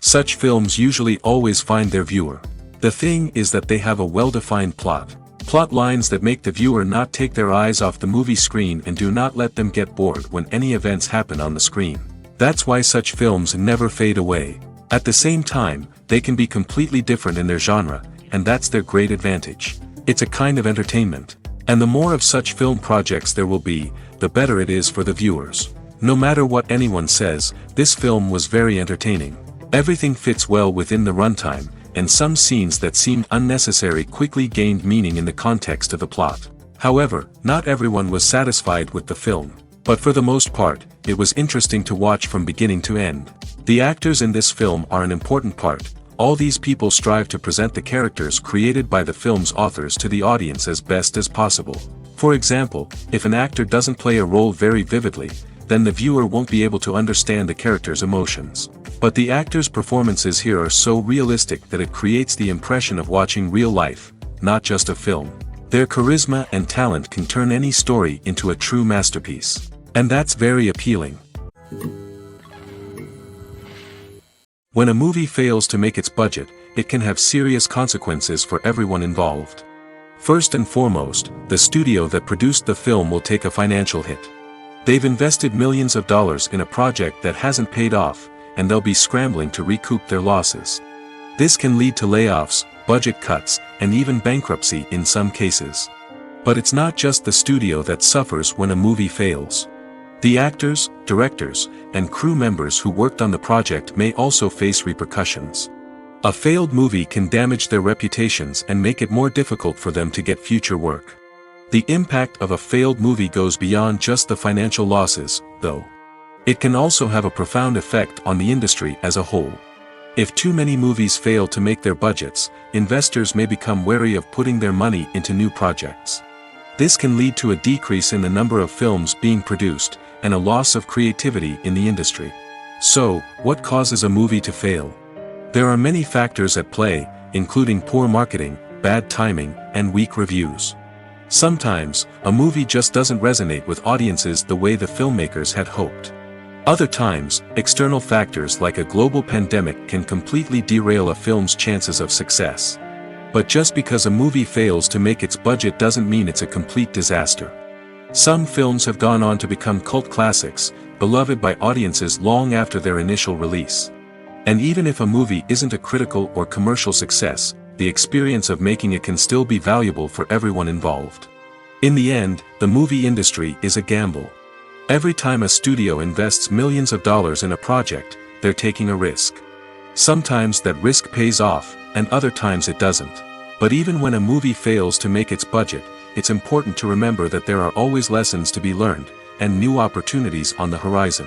Such films usually always find their viewer. The thing is that they have a well-defined plot. Plot lines that make the viewer not take their eyes off the movie screen and do not let them get bored when any events happen on the screen. That's why such films never fade away. At the same time, they can be completely different in their genre, and that's their great advantage. It's a kind of entertainment. And the more of such film projects there will be, the better it is for the viewers. No matter what anyone says, this film was very entertaining. Everything fits well within the runtime, and some scenes that seemed unnecessary quickly gained meaning in the context of the plot. However, not everyone was satisfied with the film. But for the most part, it was interesting to watch from beginning to end. The actors in this film are an important part. All these people strive to present the characters created by the film's authors to the audience as best as possible. For example, if an actor doesn't play a role very vividly, then the viewer won't be able to understand the character's emotions. But the actors' performances here are so realistic that it creates the impression of watching real life, not just a film. Their charisma and talent can turn any story into a true masterpiece. And that's very appealing. When a movie fails to make its budget, it can have serious consequences for everyone involved. First and foremost, the studio that produced the film will take a financial hit. They've invested millions of dollars in a project that hasn't paid off, and they'll be scrambling to recoup their losses. This can lead to layoffs, budget cuts, and even bankruptcy in some cases. But it's not just the studio that suffers when a movie fails. The actors, directors, and crew members who worked on the project may also face repercussions. A failed movie can damage their reputations and make it more difficult for them to get future work. The impact of a failed movie goes beyond just the financial losses, though. It can also have a profound effect on the industry as a whole. If too many movies fail to make their budgets, investors may become wary of putting their money into new projects. This can lead to a decrease in the number of films being produced, and a loss of creativity in the industry. So, what causes a movie to fail? There are many factors at play, including poor marketing, bad timing, and weak reviews. Sometimes, a movie just doesn't resonate with audiences the way the filmmakers had hoped. Other times, external factors like a global pandemic can completely derail a film's chances of success. But just because a movie fails to make its budget doesn't mean it's a complete disaster. Some films have gone on to become cult classics, beloved by audiences long after their initial release. And even if a movie isn't a critical or commercial success, the experience of making it can still be valuable for everyone involved. In the end, the movie industry is a gamble. Every time a studio invests millions of dollars in a project, they're taking a risk. Sometimes that risk pays off, and other times it doesn't. But even when a movie fails to make its budget, it's important to remember that there are always lessons to be learned, and new opportunities on the horizon.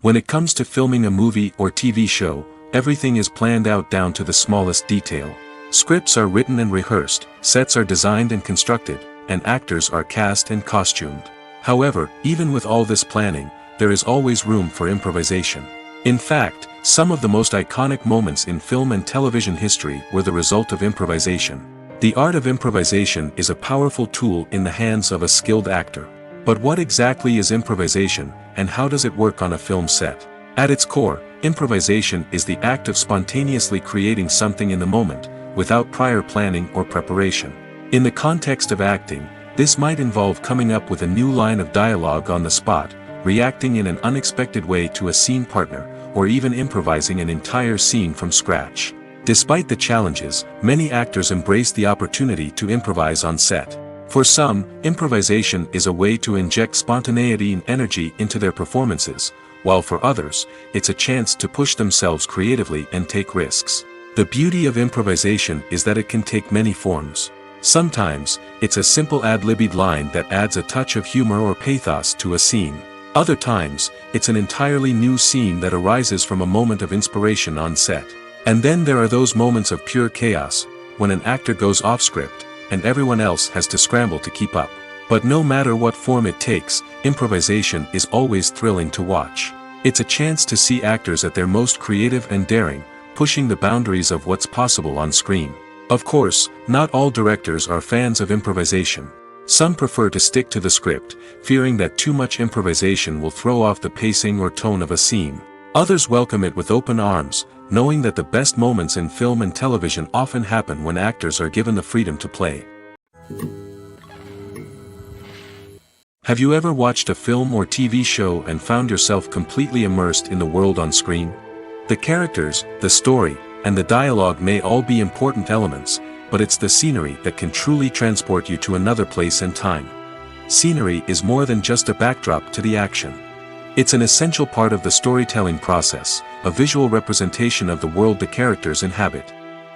When it comes to filming a movie or TV show, everything is planned out down to the smallest detail. Scripts are written and rehearsed, sets are designed and constructed, and actors are cast and costumed. However, even with all this planning, there is always room for improvisation. In fact, some of the most iconic moments in film and television history were the result of improvisation. The art of improvisation is a powerful tool in the hands of a skilled actor. But what exactly is improvisation, and how does it work on a film set? At its core, improvisation is the act of spontaneously creating something in the moment, without prior planning or preparation. In the context of acting, this might involve coming up with a new line of dialogue on the spot, reacting in an unexpected way to a scene partner, or even improvising an entire scene from scratch. Despite the challenges, many actors embrace the opportunity to improvise on set. For some, improvisation is a way to inject spontaneity and energy into their performances, while for others, it's a chance to push themselves creatively and take risks. The beauty of improvisation is that it can take many forms. Sometimes, it's a simple ad-libbed line that adds a touch of humor or pathos to a scene. Other times, it's an entirely new scene that arises from a moment of inspiration on set. And then there are those moments of pure chaos, when an actor goes off script, and everyone else has to scramble to keep up. But no matter what form it takes, improvisation is always thrilling to watch. It's a chance to see actors at their most creative and daring, pushing the boundaries of what's possible on screen. Of course, not all directors are fans of improvisation. Some prefer to stick to the script, fearing that too much improvisation will throw off the pacing or tone of a scene. Others welcome it with open arms, knowing that the best moments in film and television often happen when actors are given the freedom to play. Have you ever watched a film or TV show and found yourself completely immersed in the world on screen? The characters, the story, and the dialogue may all be important elements, but it's the scenery that can truly transport you to another place and time. Scenery is more than just a backdrop to the action. It's an essential part of the storytelling process, a visual representation of the world the characters inhabit.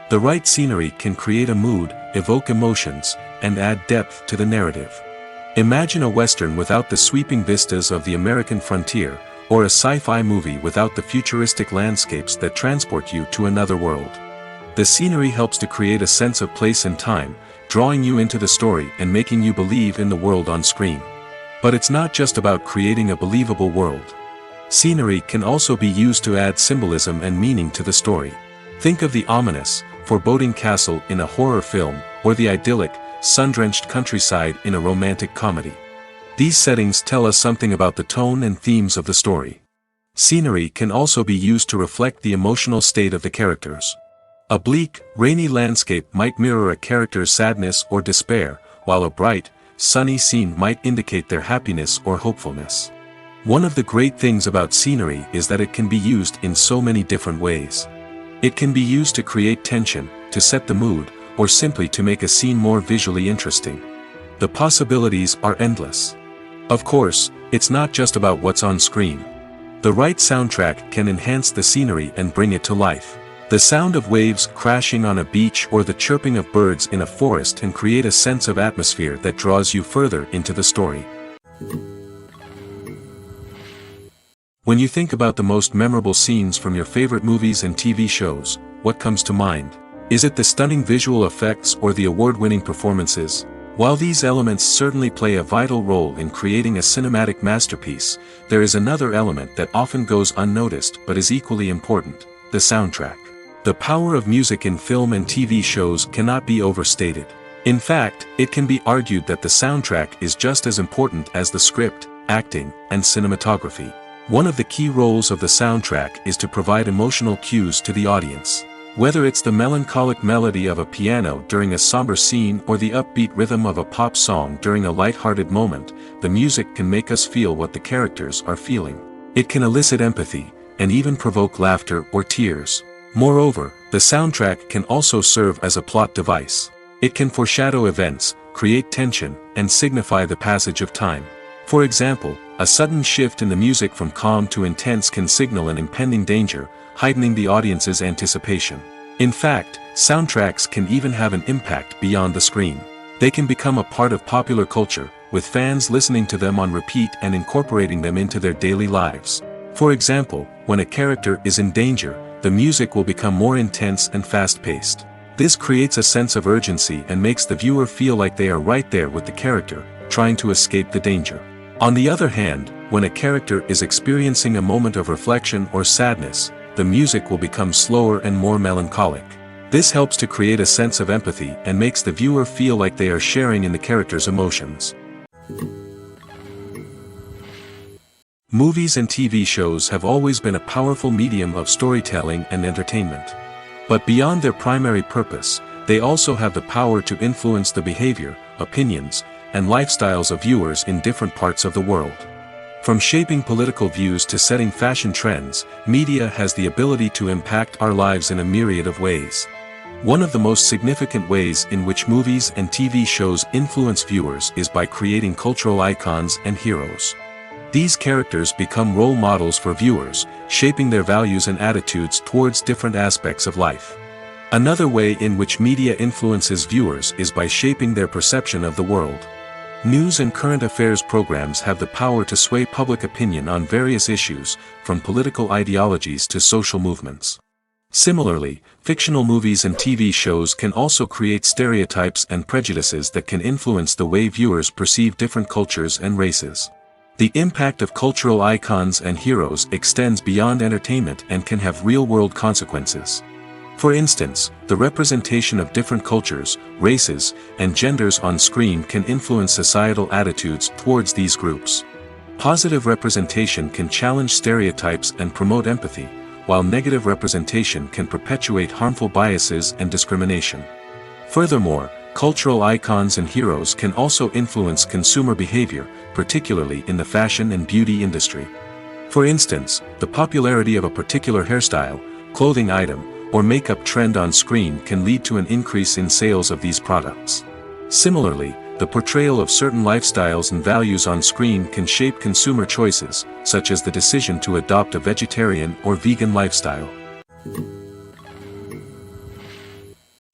The right scenery can create a mood, evoke emotions, and add depth to the narrative. Imagine a Western without the sweeping vistas of the American frontier, or a sci-fi movie without the futuristic landscapes that transport you to another world. The scenery helps to create a sense of place and time, drawing you into the story and making you believe in the world on screen. But it's not just about creating a believable world. Scenery can also be used to add symbolism and meaning to the story. Think of the ominous, foreboding castle in a horror film, or the idyllic, sun-drenched countryside in a romantic comedy. These settings tell us something about the tone and themes of the story. Scenery can also be used to reflect the emotional state of the characters. A bleak, rainy landscape might mirror a character's sadness or despair, while a bright, sunny scene might indicate their happiness or hopefulness. One of the great things about scenery is that it can be used in so many different ways. It can be used to create tension, to set the mood, or simply to make a scene more visually interesting. The possibilities are endless. Of course, it's not just about what's on screen. The right soundtrack can enhance the scenery and bring it to life. The sound of waves crashing on a beach or the chirping of birds in a forest can create a sense of atmosphere that draws you further into the story. When you think about the most memorable scenes from your favorite movies and TV shows, what comes to mind? Is it the stunning visual effects or the award-winning performances? While these elements certainly play a vital role in creating a cinematic masterpiece, there is another element that often goes unnoticed but is equally important: the soundtrack. The power of music in film and TV shows cannot be overstated. In fact, it can be argued that the soundtrack is just as important as the script, acting, and cinematography. One of the key roles of the soundtrack is to provide emotional cues to the audience. Whether it's the melancholic melody of a piano during a somber scene or the upbeat rhythm of a pop song during a light-hearted moment, the music can make us feel what the characters are feeling. It can elicit empathy, and even provoke laughter or tears. Moreover, the soundtrack can also serve as a plot device. It can foreshadow events, create tension, and signify the passage of time. For example, a sudden shift in the music from calm to intense can signal an impending danger, heightening the audience's anticipation. In fact, soundtracks can even have an impact beyond the screen. They can become a part of popular culture, with fans listening to them on repeat and incorporating them into their daily lives. For example, when a character is in danger, the music will become more intense and fast-paced. This creates a sense of urgency and makes the viewer feel like they are right there with the character, trying to escape the danger. On the other hand, when a character is experiencing a moment of reflection or sadness, the music will become slower and more melancholic. This helps to create a sense of empathy and makes the viewer feel like they are sharing in the character's emotions. Movies and TV shows have always been a powerful medium of storytelling and entertainment. But beyond their primary purpose, they also have the power to influence the behavior, opinions, and lifestyles of viewers in different parts of the world. From shaping political views to setting fashion trends, media has the ability to impact our lives in a myriad of ways. One of the most significant ways in which movies and TV shows influence viewers is by creating cultural icons and heroes. These characters become role models for viewers, shaping their values and attitudes towards different aspects of life. Another way in which media influences viewers is by shaping their perception of the world. News and current affairs programs have the power to sway public opinion on various issues, from political ideologies to social movements. Similarly, fictional movies and TV shows can also create stereotypes and prejudices that can influence the way viewers perceive different cultures and races. The impact of cultural icons and heroes extends beyond entertainment and can have real-world consequences. For instance, the representation of different cultures, races, and genders on screen can influence societal attitudes towards these groups. Positive representation can challenge stereotypes and promote empathy, while negative representation can perpetuate harmful biases and discrimination. Furthermore, cultural icons and heroes can also influence consumer behavior, particularly in the fashion and beauty industry. For instance, the popularity of a particular hairstyle, clothing item, or makeup trend on screen can lead to an increase in sales of these products. Similarly, the portrayal of certain lifestyles and values on screen can shape consumer choices, such as the decision to adopt a vegetarian or vegan lifestyle.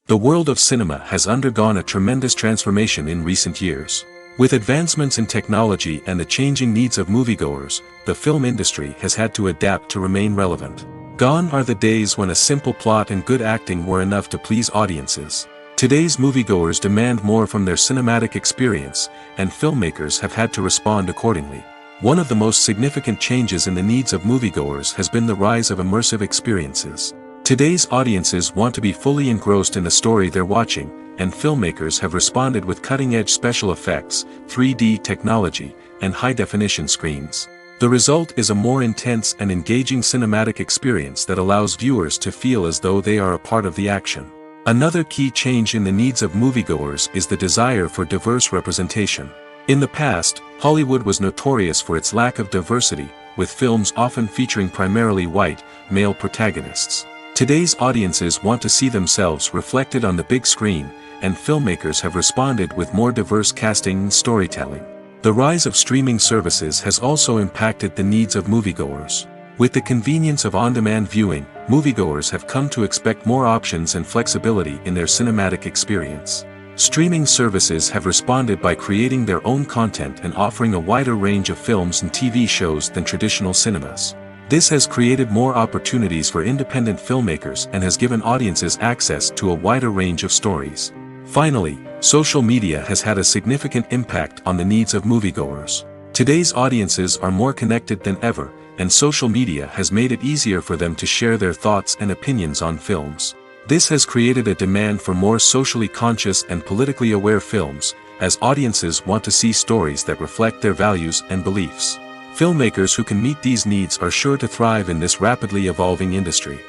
The world of cinema has undergone a tremendous transformation in recent years. With advancements in technology and the changing needs of moviegoers, the film industry has had to adapt to remain relevant. Gone are the days when a simple plot and good acting were enough to please audiences. Today's moviegoers demand more from their cinematic experience, and filmmakers have had to respond accordingly. One of the most significant changes in the needs of moviegoers has been the rise of immersive experiences. Today's audiences want to be fully engrossed in the story they're watching, and filmmakers have responded with cutting-edge special effects, 3D technology, and high-definition screens. The result is a more intense and engaging cinematic experience that allows viewers to feel as though they are a part of the action. Another key change in the needs of moviegoers is the desire for diverse representation. In the past, Hollywood was notorious for its lack of diversity, with films often featuring primarily white, male protagonists. Today's audiences want to see themselves reflected on the big screen, and filmmakers have responded with more diverse casting and storytelling. The rise of streaming services has also impacted the needs of moviegoers. With the convenience of on-demand viewing, moviegoers have come to expect more options and flexibility in their cinematic experience. Streaming services have responded by creating their own content and offering a wider range of films and TV shows than traditional cinemas. This has created more opportunities for independent filmmakers and has given audiences access to a wider range of stories. Finally, social media has had a significant impact on the needs of moviegoers. Today's audiences are more connected than ever, and social media has made it easier for them to share their thoughts and opinions on films. This has created a demand for more socially conscious and politically aware films, as audiences want to see stories that reflect their values and beliefs. Filmmakers who can meet these needs are sure to thrive in this rapidly evolving industry.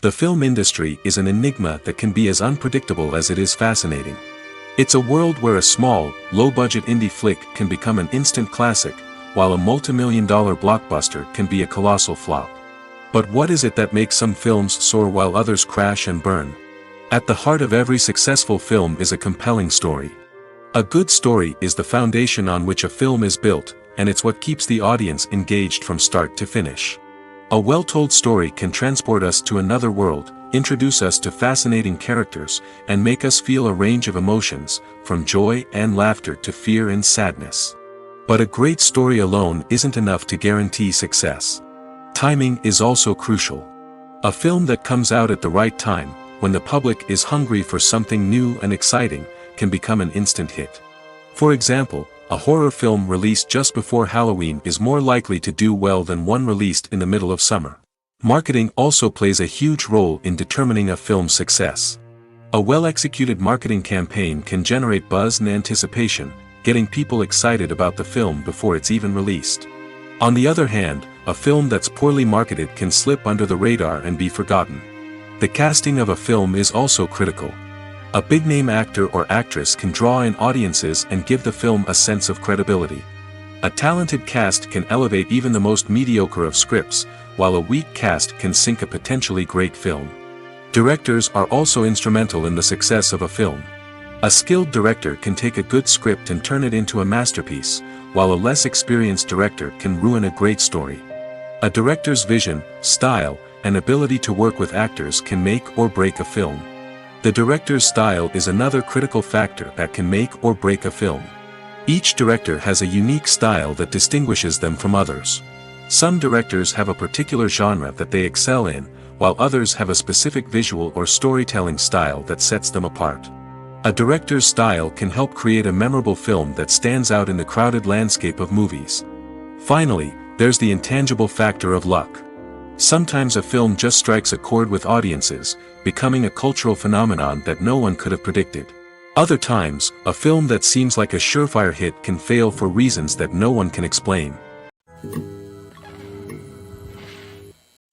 The film industry is an enigma that can be as unpredictable as it is fascinating. It's a world where a small, low-budget indie flick can become an instant classic, while a multi-million-dollar blockbuster can be a colossal flop. But what is it that makes some films soar while others crash and burn? At the heart of every successful film is a compelling story. A good story is the foundation on which a film is built, and it's what keeps the audience engaged from start to finish. A well-told story can transport us to another world, introduce us to fascinating characters, and make us feel a range of emotions, from joy and laughter to fear and sadness. But a great story alone isn't enough to guarantee success. Timing is also crucial. A film that comes out at the right time, when the public is hungry for something new and exciting, can become an instant hit. For example, a horror film released just before Halloween is more likely to do well than one released in the middle of summer. Marketing also plays a huge role in determining a film's success. A well-executed marketing campaign can generate buzz and anticipation, getting people excited about the film before it's even released. On the other hand, a film that's poorly marketed can slip under the radar and be forgotten. The casting of a film is also critical. A big-name actor or actress can draw in audiences and give the film a sense of credibility. A talented cast can elevate even the most mediocre of scripts, while a weak cast can sink a potentially great film. Directors are also instrumental in the success of a film. A skilled director can take a good script and turn it into a masterpiece, while a less experienced director can ruin a great story. A director's vision, style, and ability to work with actors can make or break a film. The director's style is another critical factor that can make or break a film. Each director has a unique style that distinguishes them from others. Some directors have a particular genre that they excel in, while others have a specific visual or storytelling style that sets them apart. A director's style can help create a memorable film that stands out in the crowded landscape of movies. Finally, there's the intangible factor of luck. Sometimes a film just strikes a chord with audiences, becoming a cultural phenomenon that no one could have predicted. Other times, a film that seems like a surefire hit can fail for reasons that no one can explain.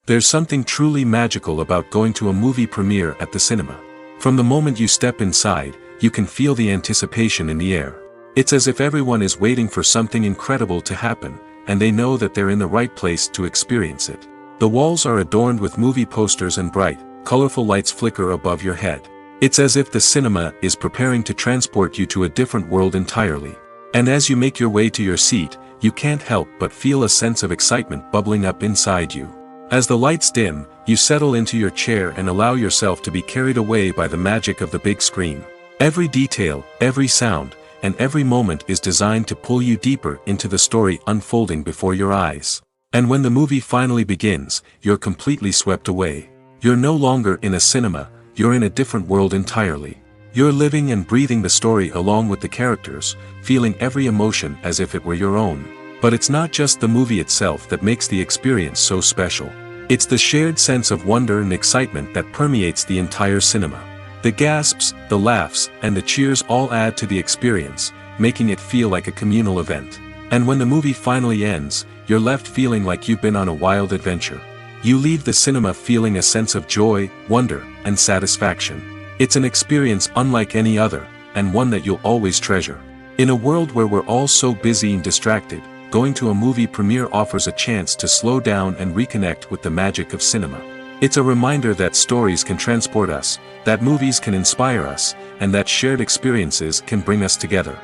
There's something truly magical about going to a movie premiere at the cinema. From the moment you step inside, you can feel the anticipation in the air. It's as if everyone is waiting for something incredible to happen, and they know that they're in the right place to experience it. The walls are adorned with movie posters and bright, colorful lights flicker above your head. It's as if the cinema is preparing to transport you to a different world entirely. And as you make your way to your seat, you can't help but feel a sense of excitement bubbling up inside you. As the lights dim, you settle into your chair and allow yourself to be carried away by the magic of the big screen. Every detail, every sound, and every moment is designed to pull you deeper into the story unfolding before your eyes. And when the movie finally begins, you're completely swept away. You're no longer in a cinema, you're in a different world entirely. You're living and breathing the story along with the characters, feeling every emotion as if it were your own. But it's not just the movie itself that makes the experience so special. It's the shared sense of wonder and excitement that permeates the entire cinema. The gasps, the laughs, and the cheers all add to the experience, making it feel like a communal event. And when the movie finally ends, you're left feeling like you've been on a wild adventure. You leave the cinema feeling a sense of joy, wonder, and satisfaction. It's an experience unlike any other, and one that you'll always treasure. In a world where we're all so busy and distracted, going to a movie premiere offers a chance to slow down and reconnect with the magic of cinema. It's a reminder that stories can transport us, that movies can inspire us, and that shared experiences can bring us together.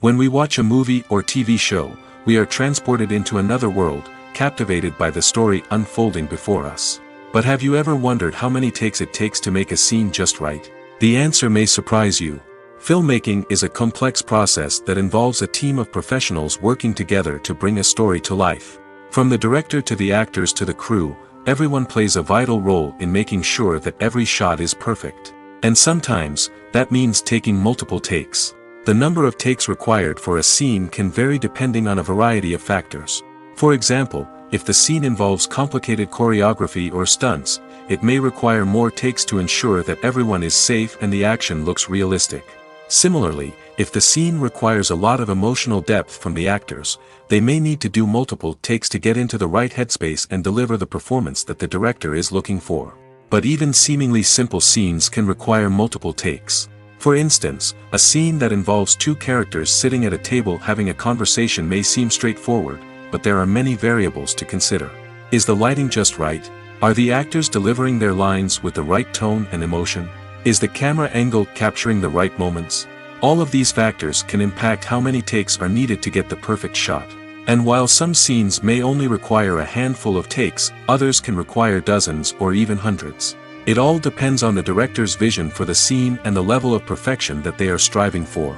When we watch a movie or TV show, we are transported into another world, captivated by the story unfolding before us. But have you ever wondered how many takes it takes to make a scene just right? The answer may surprise you. Filmmaking is a complex process that involves a team of professionals working together to bring a story to life. From the director to the actors to the crew, everyone plays a vital role in making sure that every shot is perfect. And sometimes, that means taking multiple takes. The number of takes required for a scene can vary depending on a variety of factors. For example, if the scene involves complicated choreography or stunts, it may require more takes to ensure that everyone is safe and the action looks realistic. Similarly, if the scene requires a lot of emotional depth from the actors, they may need to do multiple takes to get into the right headspace and deliver the performance that the director is looking for. But even seemingly simple scenes can require multiple takes. For instance, a scene that involves two characters sitting at a table having a conversation may seem straightforward, but there are many variables to consider. Is the lighting just right? Are the actors delivering their lines with the right tone and emotion? Is the camera angle capturing the right moments? All of these factors can impact how many takes are needed to get the perfect shot. And while some scenes may only require a handful of takes, others can require dozens or even hundreds. It all depends on the director's vision for the scene and the level of perfection that they are striving for.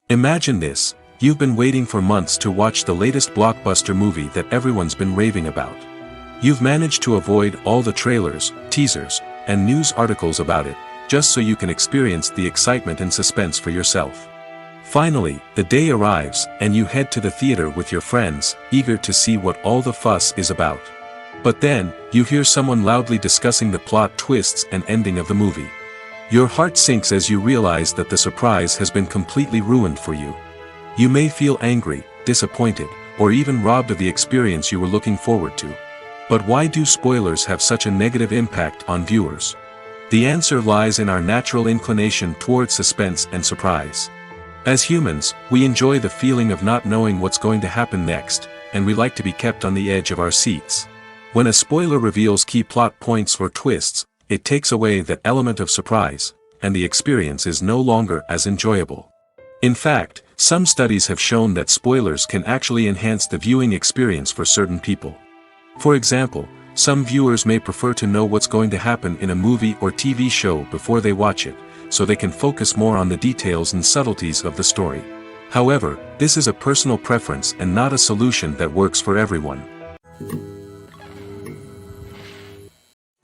Imagine this: you've been waiting for months to watch the latest blockbuster movie that everyone's been raving about. You've managed to avoid all the trailers, teasers, and news articles about it, just so you can experience the excitement and suspense for yourself. Finally, the day arrives, and you head to the theater with your friends, eager to see what all the fuss is about. But then, you hear someone loudly discussing the plot twists and ending of the movie. Your heart sinks as you realize that the surprise has been completely ruined for you. You may feel angry, disappointed, or even robbed of the experience you were looking forward to. But why do spoilers have such a negative impact on viewers? The answer lies in our natural inclination towards suspense and surprise. As humans, we enjoy the feeling of not knowing what's going to happen next, and we like to be kept on the edge of our seats. When a spoiler reveals key plot points or twists, it takes away that element of surprise, and the experience is no longer as enjoyable. In fact, some studies have shown that spoilers can actually enhance the viewing experience for certain people. For example, some viewers may prefer to know what's going to happen in a movie or TV show before they watch it, so they can focus more on the details and subtleties of the story. However, this is a personal preference and not a solution that works for everyone.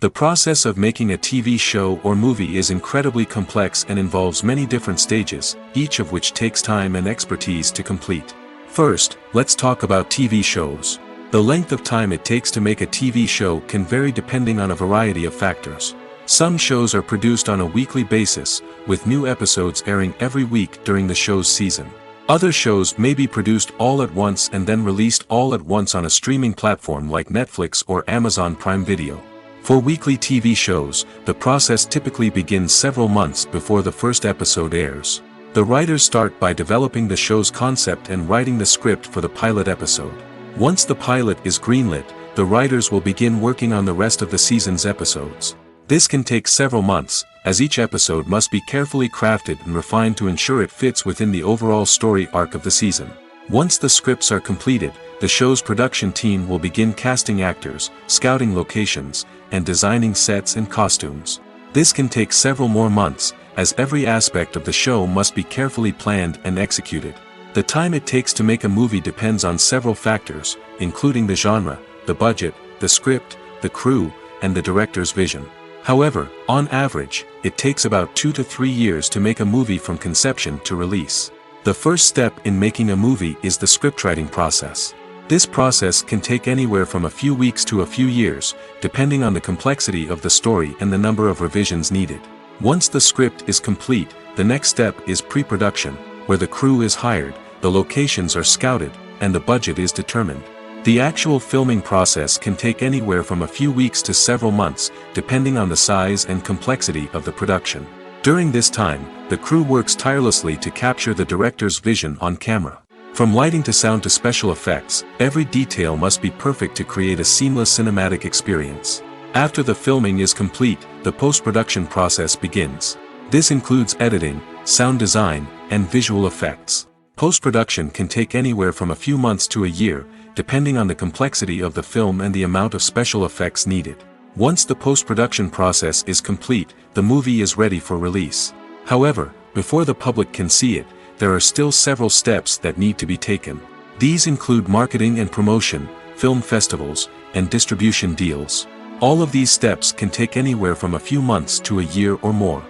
The process of making a TV show or movie is incredibly complex and involves many different stages, each of which takes time and expertise to complete. First, let's talk about TV shows. The length of time it takes to make a TV show can vary depending on a variety of factors. Some shows are produced on a weekly basis, with new episodes airing every week during the show's season. Other shows may be produced all at once and then released all at once on a streaming platform like Netflix or Amazon Prime Video. For weekly TV shows, the process typically begins several months before the first episode airs. The writers start by developing the show's concept and writing the script for the pilot episode. Once the pilot is greenlit, the writers will begin working on the rest of the season's episodes. This can take several months, as each episode must be carefully crafted and refined to ensure it fits within the overall story arc of the season. Once the scripts are completed, the show's production team will begin casting actors, scouting locations, and designing sets and costumes. This can take several more months, as every aspect of the show must be carefully planned and executed. The time it takes to make a movie depends on several factors, including the genre, the budget, the script, the crew, and the director's vision. However, on average, it takes about 2 to 3 years to make a movie from conception to release. The first step in making a movie is the scriptwriting process. This process can take anywhere from a few weeks to a few years, depending on the complexity of the story and the number of revisions needed. Once the script is complete, the next step is pre-production, where the crew is hired, the locations are scouted, and the budget is determined. The actual filming process can take anywhere from a few weeks to several months, depending on the size and complexity of the production. During this time, the crew works tirelessly to capture the director's vision on camera. From lighting to sound to special effects, every detail must be perfect to create a seamless cinematic experience. After the filming is complete, the post-production process begins. This includes editing, sound design, and visual effects. Post-production can take anywhere from a few months to a year, depending on the complexity of the film and the amount of special effects needed. Once the post-production process is complete, the movie is ready for release. However, before the public can see it, there are still several steps that need to be taken. These include marketing and promotion, film festivals, and distribution deals. All of these steps can take anywhere from a few months to a year or more.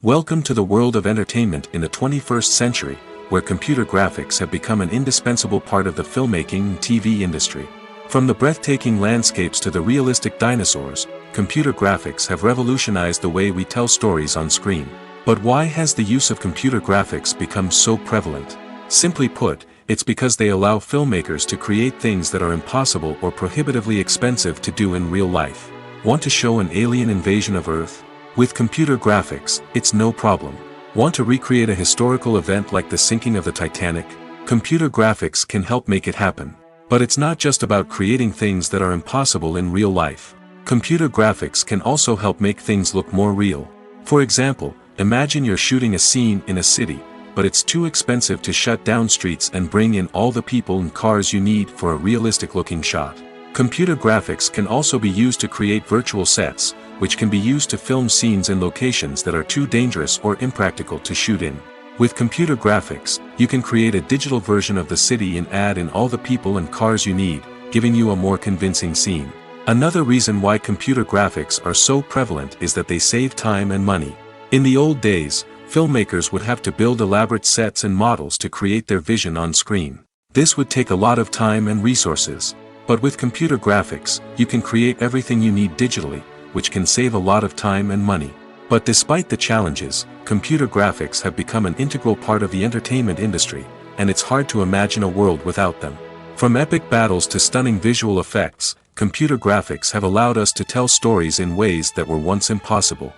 Welcome to the world of entertainment in the 21st century, where computer graphics have become an indispensable part of the filmmaking and TV industry. From the breathtaking landscapes to the realistic dinosaurs, computer graphics have revolutionized the way we tell stories on screen. But why has the use of computer graphics become so prevalent? Simply put, it's because they allow filmmakers to create things that are impossible or prohibitively expensive to do in real life. Want to show an alien invasion of Earth? With computer graphics, it's no problem. Want to recreate a historical event like the sinking of the Titanic? Computer graphics can help make it happen. But it's not just about creating things that are impossible in real life. Computer graphics can also help make things look more real. For example, imagine you're shooting a scene in a city, but it's too expensive to shut down streets and bring in all the people and cars you need for a realistic-looking shot. Computer graphics can also be used to create virtual sets, which can be used to film scenes in locations that are too dangerous or impractical to shoot in. With computer graphics, you can create a digital version of the city and add in all the people and cars you need, giving you a more convincing scene. Another reason why computer graphics are so prevalent is that they save time and money. In the old days, filmmakers would have to build elaborate sets and models to create their vision on screen. This would take a lot of time and resources. But with computer graphics, you can create everything you need digitally, which can save a lot of time and money. But despite the challenges, computer graphics have become an integral part of the entertainment industry, and it's hard to imagine a world without them. From epic battles to stunning visual effects, computer graphics have allowed us to tell stories in ways that were once impossible.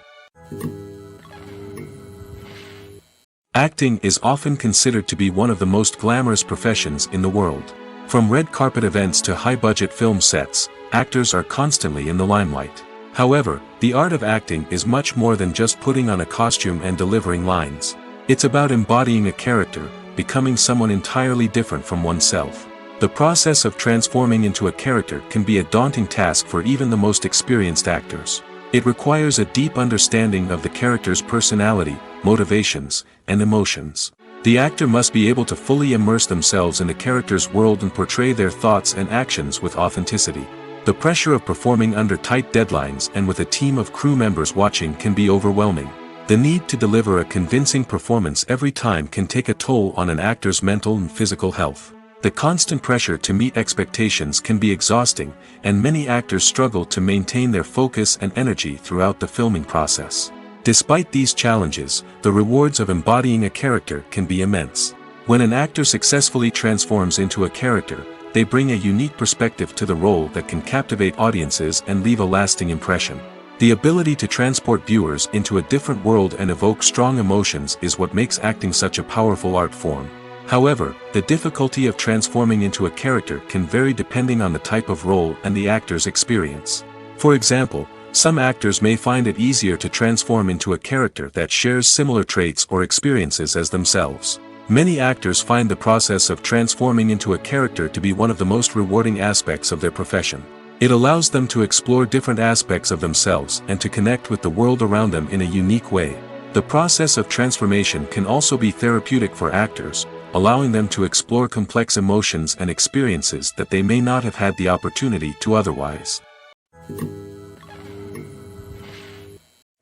Acting is often considered to be one of the most glamorous professions in the world. From red carpet events to high-budget film sets, actors are constantly in the limelight. However, the art of acting is much more than just putting on a costume and delivering lines. It's about embodying a character, becoming someone entirely different from oneself. The process of transforming into a character can be a daunting task for even the most experienced actors. It requires a deep understanding of the character's personality, motivations, and emotions. The actor must be able to fully immerse themselves in the character's world and portray their thoughts and actions with authenticity. The pressure of performing under tight deadlines and with a team of crew members watching can be overwhelming. The need to deliver a convincing performance every time can take a toll on an actor's mental and physical health. The constant pressure to meet expectations can be exhausting, and many actors struggle to maintain their focus and energy throughout the filming process. Despite these challenges, the rewards of embodying a character can be immense. When an actor successfully transforms into a character, they bring a unique perspective to the role that can captivate audiences and leave a lasting impression. The ability to transport viewers into a different world and evoke strong emotions is what makes acting such a powerful art form. However, the difficulty of transforming into a character can vary depending on the type of role and the actor's experience. For example, some actors may find it easier to transform into a character that shares similar traits or experiences as themselves. Many actors find the process of transforming into a character to be one of the most rewarding aspects of their profession. It allows them to explore different aspects of themselves and to connect with the world around them in a unique way. The process of transformation can also be therapeutic for actors, allowing them to explore complex emotions and experiences that they may not have had the opportunity to otherwise.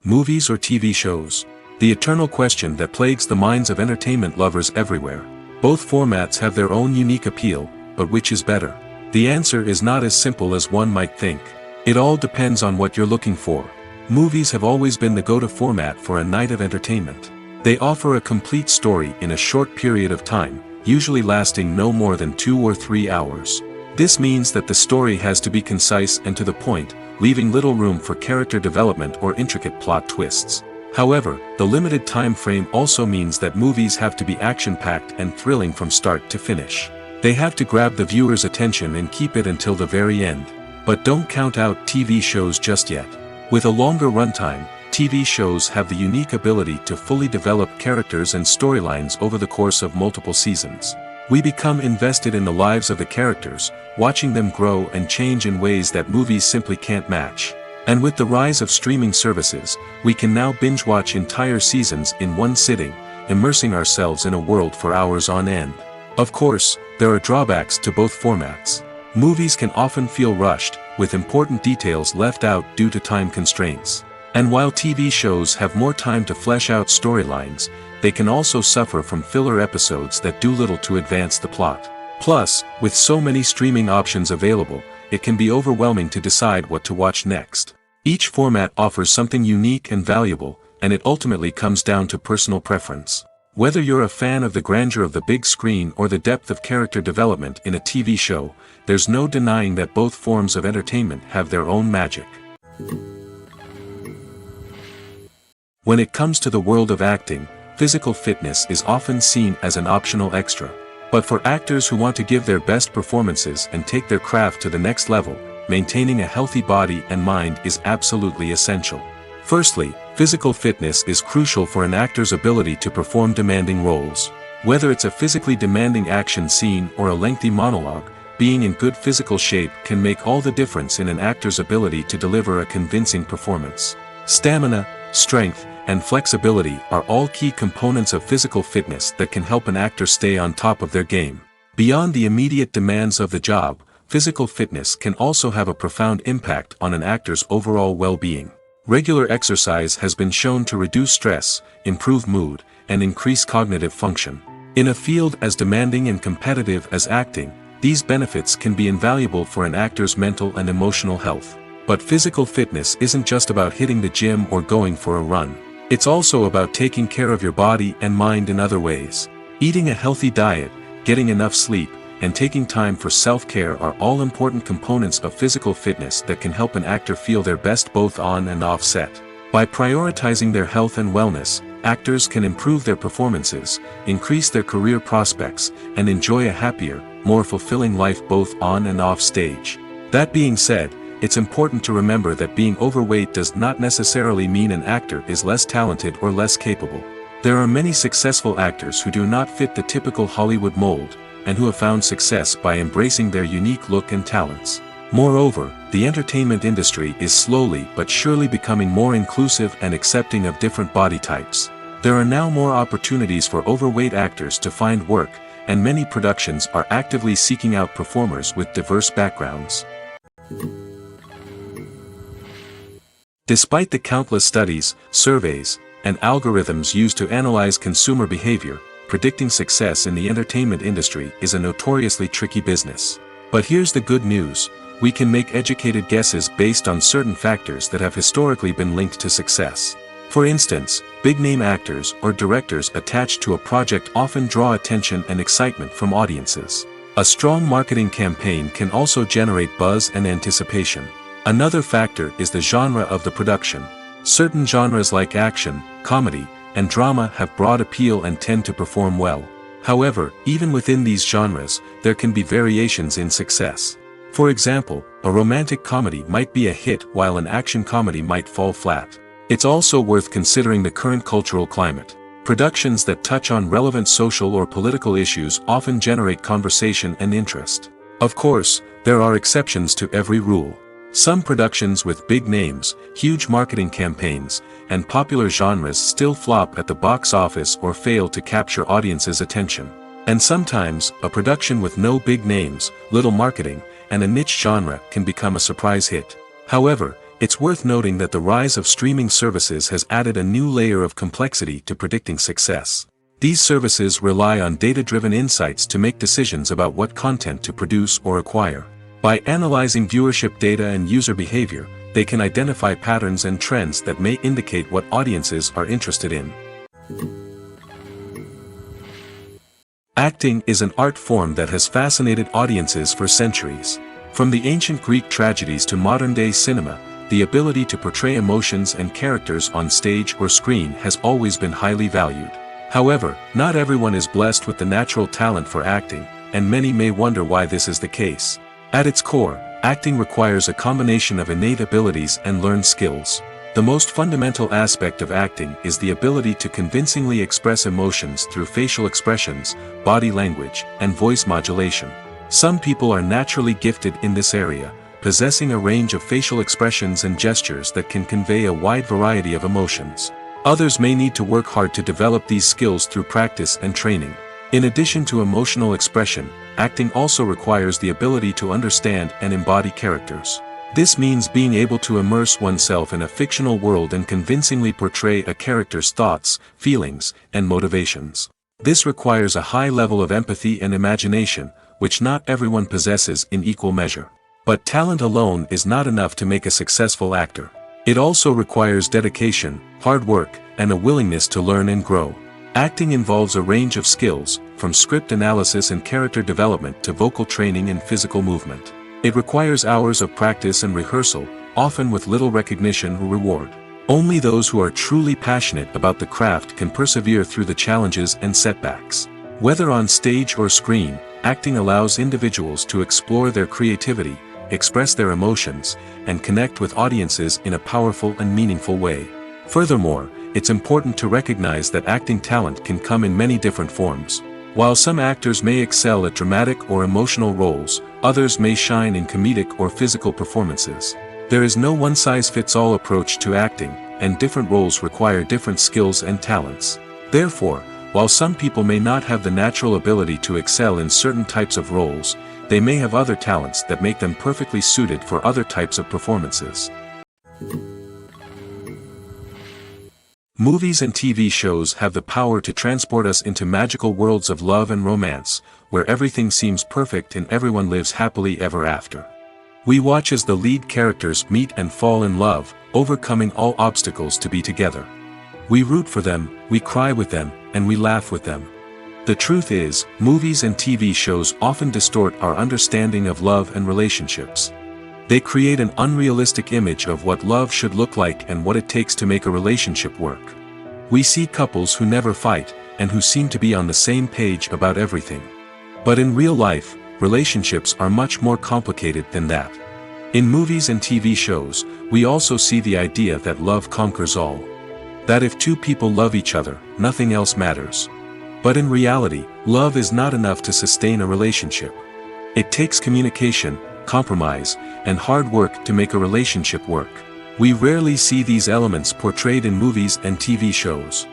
Movies or TV shows? The eternal question that plagues the minds of entertainment lovers everywhere. Both formats have their own unique appeal, but which is better? The answer is not as simple as one might think. It all depends on what you're looking for. Movies have always been the go-to format for a night of entertainment. They offer a complete story in a short period of time, usually lasting no more than 2 or 3 hours. This means that the story has to be concise and to the point, leaving little room for character development or intricate plot twists. However, the limited time frame also means that movies have to be action-packed and thrilling from start to finish. They have to grab the viewer's attention and keep it until the very end. But don't count out TV shows just yet. With a longer runtime, TV shows have the unique ability to fully develop characters and storylines over the course of multiple seasons. We become invested in the lives of the characters, watching them grow and change in ways that movies simply can't match. And with the rise of streaming services, we can now binge-watch entire seasons in one sitting, immersing ourselves in a world for hours on end. Of course, there are drawbacks to both formats. Movies can often feel rushed, with important details left out due to time constraints. And while TV shows have more time to flesh out storylines, they can also suffer from filler episodes that do little to advance the plot. Plus, with so many streaming options available, it can be overwhelming to decide what to watch next. Each format offers something unique and valuable, and it ultimately comes down to personal preference. Whether you're a fan of the grandeur of the big screen or the depth of character development in a TV show, there's no denying that both forms of entertainment have their own magic. When it comes to the world of acting, physical fitness is often seen as an optional extra. But for actors who want to give their best performances and take their craft to the next level, maintaining a healthy body and mind is absolutely essential. Firstly, physical fitness is crucial for an actor's ability to perform demanding roles. Whether it's a physically demanding action scene or a lengthy monologue, being in good physical shape can make all the difference in an actor's ability to deliver a convincing performance. Stamina, strength, and flexibility are all key components of physical fitness that can help an actor stay on top of their game. Beyond the immediate demands of the job, physical fitness can also have a profound impact on an actor's overall well-being. Regular exercise has been shown to reduce stress, improve mood, and increase cognitive function. In a field as demanding and competitive as acting, these benefits can be invaluable for an actor's mental and emotional health. But physical fitness isn't just about hitting the gym or going for a run. It's also about taking care of your body and mind in other ways. Eating a healthy diet, getting enough sleep, and taking time for self-care are all important components of physical fitness that can help an actor feel their best both on and off set. By prioritizing their health and wellness, actors can improve their performances, increase their career prospects, and enjoy a happier, more fulfilling life both on and off stage. That being said, it's important to remember that being overweight does not necessarily mean an actor is less talented or less capable. There are many successful actors who do not fit the typical Hollywood mold, and who have found success by embracing their unique look and talents. Moreover, the entertainment industry is slowly but surely becoming more inclusive and accepting of different body types. There are now more opportunities for overweight actors to find work, and many productions are actively seeking out performers with diverse backgrounds. Despite the countless studies, surveys, and algorithms used to analyze consumer behavior, predicting success in the entertainment industry is a notoriously tricky business. But here's the good news: we can make educated guesses based on certain factors that have historically been linked to success. For instance, big-name actors or directors attached to a project often draw attention and excitement from audiences. A strong marketing campaign can also generate buzz and anticipation. Another factor is the genre of the production. Certain genres like action, comedy, and drama have broad appeal and tend to perform well. However, even within these genres, there can be variations in success. For example, a romantic comedy might be a hit while an action comedy might fall flat. It's also worth considering the current cultural climate. Productions that touch on relevant social or political issues often generate conversation and interest. Of course, there are exceptions to every rule. Some productions with big names, huge marketing campaigns, and popular genres still flop at the box office or fail to capture audiences' attention. And sometimes, a production with no big names, little marketing, and a niche genre can become a surprise hit. However, it's worth noting that the rise of streaming services has added a new layer of complexity to predicting success. These services rely on data-driven insights to make decisions about what content to produce or acquire. By analyzing viewership data and user behavior, they can identify patterns and trends that may indicate what audiences are interested in. Acting is an art form that has fascinated audiences for centuries. From the ancient Greek tragedies to modern-day cinema, the ability to portray emotions and characters on stage or screen has always been highly valued. However, not everyone is blessed with the natural talent for acting, and many may wonder why this is the case. At its core, acting requires a combination of innate abilities and learned skills. The most fundamental aspect of acting is the ability to convincingly express emotions through facial expressions, body language, and voice modulation. Some people are naturally gifted in this area, possessing a range of facial expressions and gestures that can convey a wide variety of emotions. Others may need to work hard to develop these skills through practice and training. In addition to emotional expression, acting also requires the ability to understand and embody characters. This means being able to immerse oneself in a fictional world and convincingly portray a character's thoughts, feelings, and motivations. This requires a high level of empathy and imagination, which not everyone possesses in equal measure. But talent alone is not enough to make a successful actor. It also requires dedication, hard work, and a willingness to learn and grow. Acting involves a range of skills, from script analysis and character development to vocal training and physical movement. It requires hours of practice and rehearsal, often with little recognition or reward. Only those who are truly passionate about the craft can persevere through the challenges and setbacks. Whether on stage or screen, acting allows individuals to explore their creativity, express their emotions, and connect with audiences in a powerful and meaningful way. Furthermore, it's important to recognize that acting talent can come in many different forms. While some actors may excel at dramatic or emotional roles, others may shine in comedic or physical performances. There is no one-size-fits-all approach to acting, and different roles require different skills and talents. Therefore, while some people may not have the natural ability to excel in certain types of roles, they may have other talents that make them perfectly suited for other types of performances. Movies and TV shows have the power to transport us into magical worlds of love and romance, where everything seems perfect and everyone lives happily ever after. We watch as the lead characters meet and fall in love, overcoming all obstacles to be together. We root for them, we cry with them, and we laugh with them. The truth is, movies and TV shows often distort our understanding of love and relationships. They create an unrealistic image of what love should look like and what it takes to make a relationship work. We see couples who never fight, and who seem to be on the same page about everything. But in real life, relationships are much more complicated than that. In movies and TV shows, we also see the idea that love conquers all. That if two people love each other, nothing else matters. But in reality, love is not enough to sustain a relationship. It takes communication, compromise, and hard work to make a relationship work. We rarely see these elements portrayed in movies and TV shows.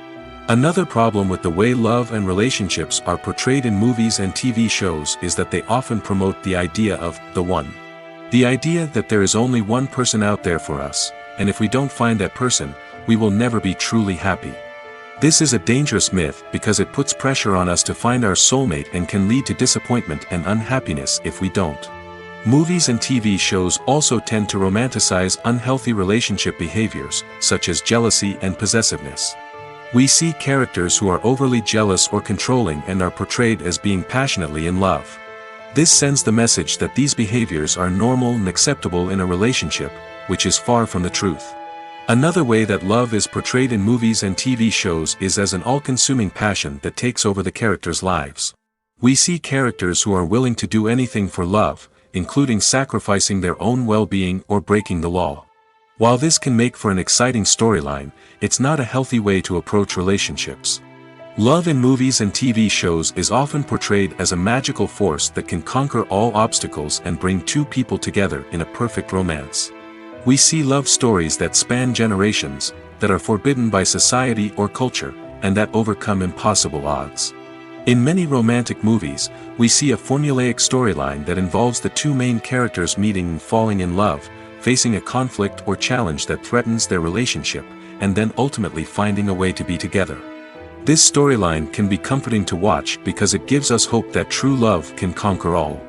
Another problem with the way love and relationships are portrayed in movies and TV shows is that they often promote the idea of the one. The idea that there is only one person out there for us, and if we don't find that person, we will never be truly happy. This is a dangerous myth because it puts pressure on us to find our soulmate and can lead to disappointment and unhappiness if we don't. Movies and TV shows also tend to romanticize unhealthy relationship behaviors, such as jealousy and possessiveness. We see characters who are overly jealous or controlling and are portrayed as being passionately in love. This sends the message that these behaviors are normal and acceptable in a relationship, which is far from the truth. Another way that love is portrayed in movies and TV shows is as an all-consuming passion that takes over the characters' lives. We see characters who are willing to do anything for love, including sacrificing their own well-being or breaking the law. While this can make for an exciting storyline, it's not a healthy way to approach relationships. Love in movies and TV shows is often portrayed as a magical force that can conquer all obstacles and bring two people together in a perfect romance. We see love stories that span generations, that are forbidden by society or culture, and that overcome impossible odds. In many romantic movies, we see a formulaic storyline that involves the two main characters meeting and falling in love, facing a conflict or challenge that threatens their relationship, and then ultimately finding a way to be together. This storyline can be comforting to watch because it gives us hope that true love can conquer all.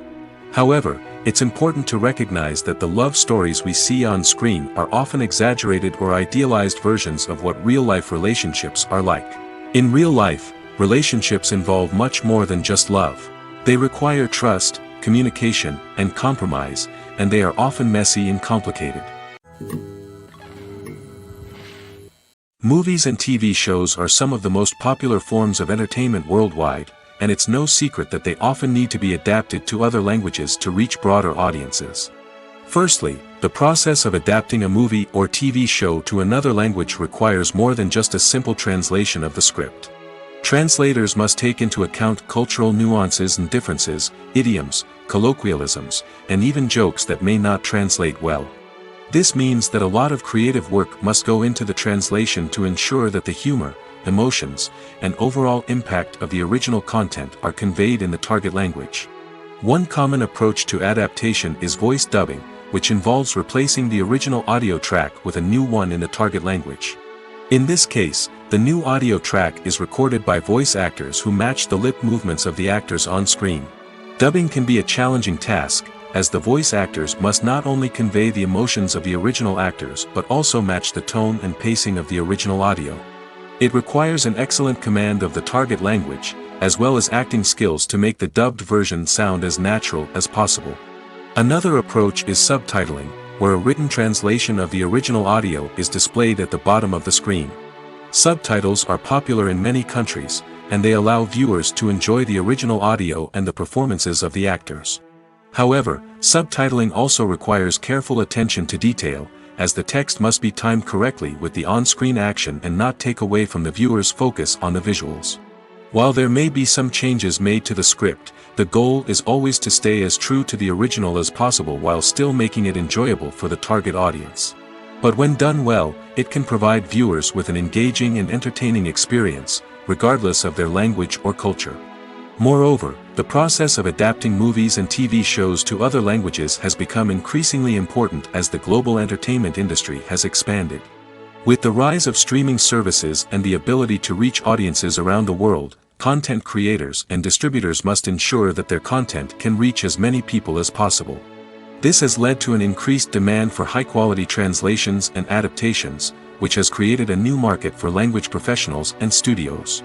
However, it's important to recognize that the love stories we see on screen are often exaggerated or idealized versions of what real-life relationships are like. In real life, relationships involve much more than just love. They require trust, communication, and compromise, and they are often messy and complicated. Movies and TV shows are some of the most popular forms of entertainment worldwide, and it's no secret that they often need to be adapted to other languages to reach broader audiences. Firstly, the process of adapting a movie or TV show to another language requires more than just a simple translation of the script. Translators must take into account cultural nuances and differences, idioms, colloquialisms, and even jokes that may not translate well. This means that a lot of creative work must go into the translation to ensure that the humor, emotions, and overall impact of the original content are conveyed in the target language. One common approach to adaptation is voice dubbing, which involves replacing the original audio track with a new one in the target language. In this case, the new audio track is recorded by voice actors who match the lip movements of the actors on screen. Dubbing can be a challenging task, as the voice actors must not only convey the emotions of the original actors but also match the tone and pacing of the original audio. It requires an excellent command of the target language, as well as acting skills to make the dubbed version sound as natural as possible. Another approach is subtitling, where a written translation of the original audio is displayed at the bottom of the screen. Subtitles are popular in many countries, and they allow viewers to enjoy the original audio and the performances of the actors. However, subtitling also requires careful attention to detail, as the text must be timed correctly with the on-screen action and not take away from the viewer's focus on the visuals. While there may be some changes made to the script, the goal is always to stay as true to the original as possible while still making it enjoyable for the target audience. But when done well, it can provide viewers with an engaging and entertaining experience, regardless of their language or culture. Moreover, the process of adapting movies and TV shows to other languages has become increasingly important as the global entertainment industry has expanded. With the rise of streaming services and the ability to reach audiences around the world, content creators and distributors must ensure that their content can reach as many people as possible. This has led to an increased demand for high-quality translations and adaptations, which has created a new market for language professionals and studios.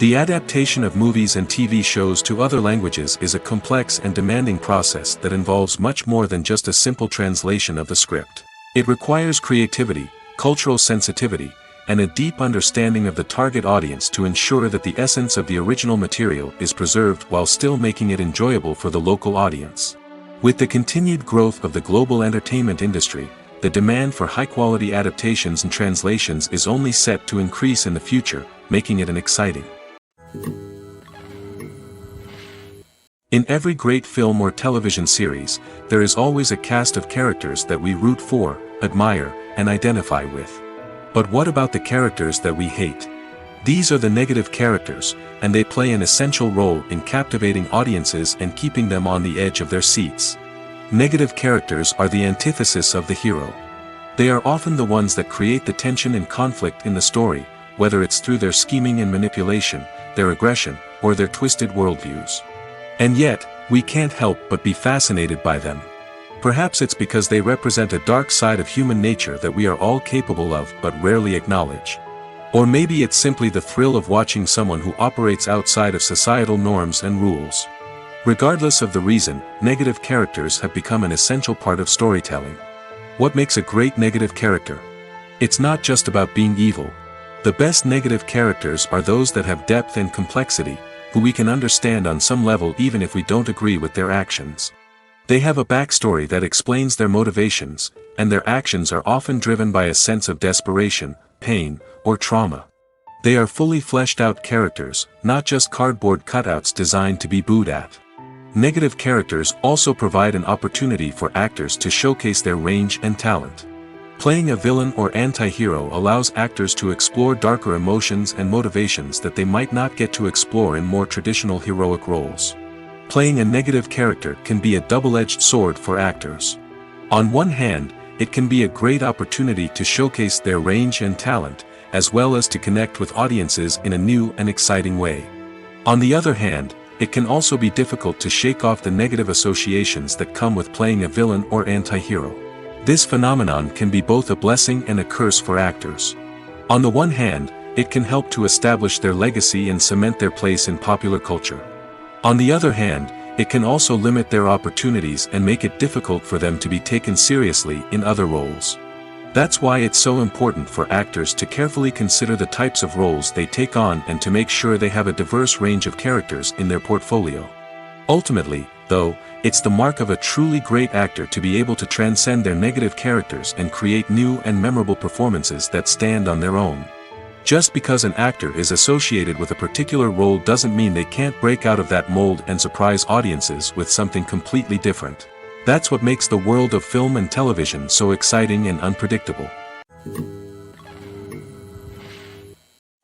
The adaptation of movies and TV shows to other languages is a complex and demanding process that involves much more than just a simple translation of the script. It requires creativity, cultural sensitivity, and a deep understanding of the target audience to ensure that the essence of the original material is preserved while still making it enjoyable for the local audience. With the continued growth of the global entertainment industry, the demand for high-quality adaptations and translations is only set to increase in the future, making it an exciting. In every great film or television series, there is always a cast of characters that we root for, admire, and identify with. But what about the characters that we hate? These are the negative characters, and they play an essential role in captivating audiences and keeping them on the edge of their seats. Negative characters are the antithesis of the hero. They are often the ones that create the tension and conflict in the story, whether it's through their scheming and manipulation, their aggression, or their twisted worldviews. And yet, we can't help but be fascinated by them. Perhaps it's because they represent a dark side of human nature that we are all capable of but rarely acknowledge. Or maybe it's simply the thrill of watching someone who operates outside of societal norms and rules. Regardless of the reason, negative characters have become an essential part of storytelling. What makes a great negative character? It's not just about being evil. The best negative characters are those that have depth and complexity, who we can understand on some level even if we don't agree with their actions. They have a backstory that explains their motivations, and their actions are often driven by a sense of desperation, pain, or trauma. They are fully fleshed out characters, not just cardboard cutouts designed to be booed at. Negative characters also provide an opportunity for actors to showcase their range and talent. Playing a villain or anti-hero allows actors to explore darker emotions and motivations that they might not get to explore in more traditional heroic roles. Playing a negative character can be a double-edged sword for actors. On one hand, it can be a great opportunity to showcase their range and talent, as well as to connect with audiences in a new and exciting way. On the other hand, it can also be difficult to shake off the negative associations that come with playing a villain or anti-hero. This phenomenon can be both a blessing and a curse for actors. On the one hand, it can help to establish their legacy and cement their place in popular culture. On the other hand, it can also limit their opportunities and make it difficult for them to be taken seriously in other roles. That's why it's so important for actors to carefully consider the types of roles they take on and to make sure they have a diverse range of characters in their portfolio. Ultimately, though, it's the mark of a truly great actor to be able to transcend their negative characters and create new and memorable performances that stand on their own. Just because an actor is associated with a particular role doesn't mean they can't break out of that mold and surprise audiences with something completely different. That's what makes the world of film and television so exciting and unpredictable.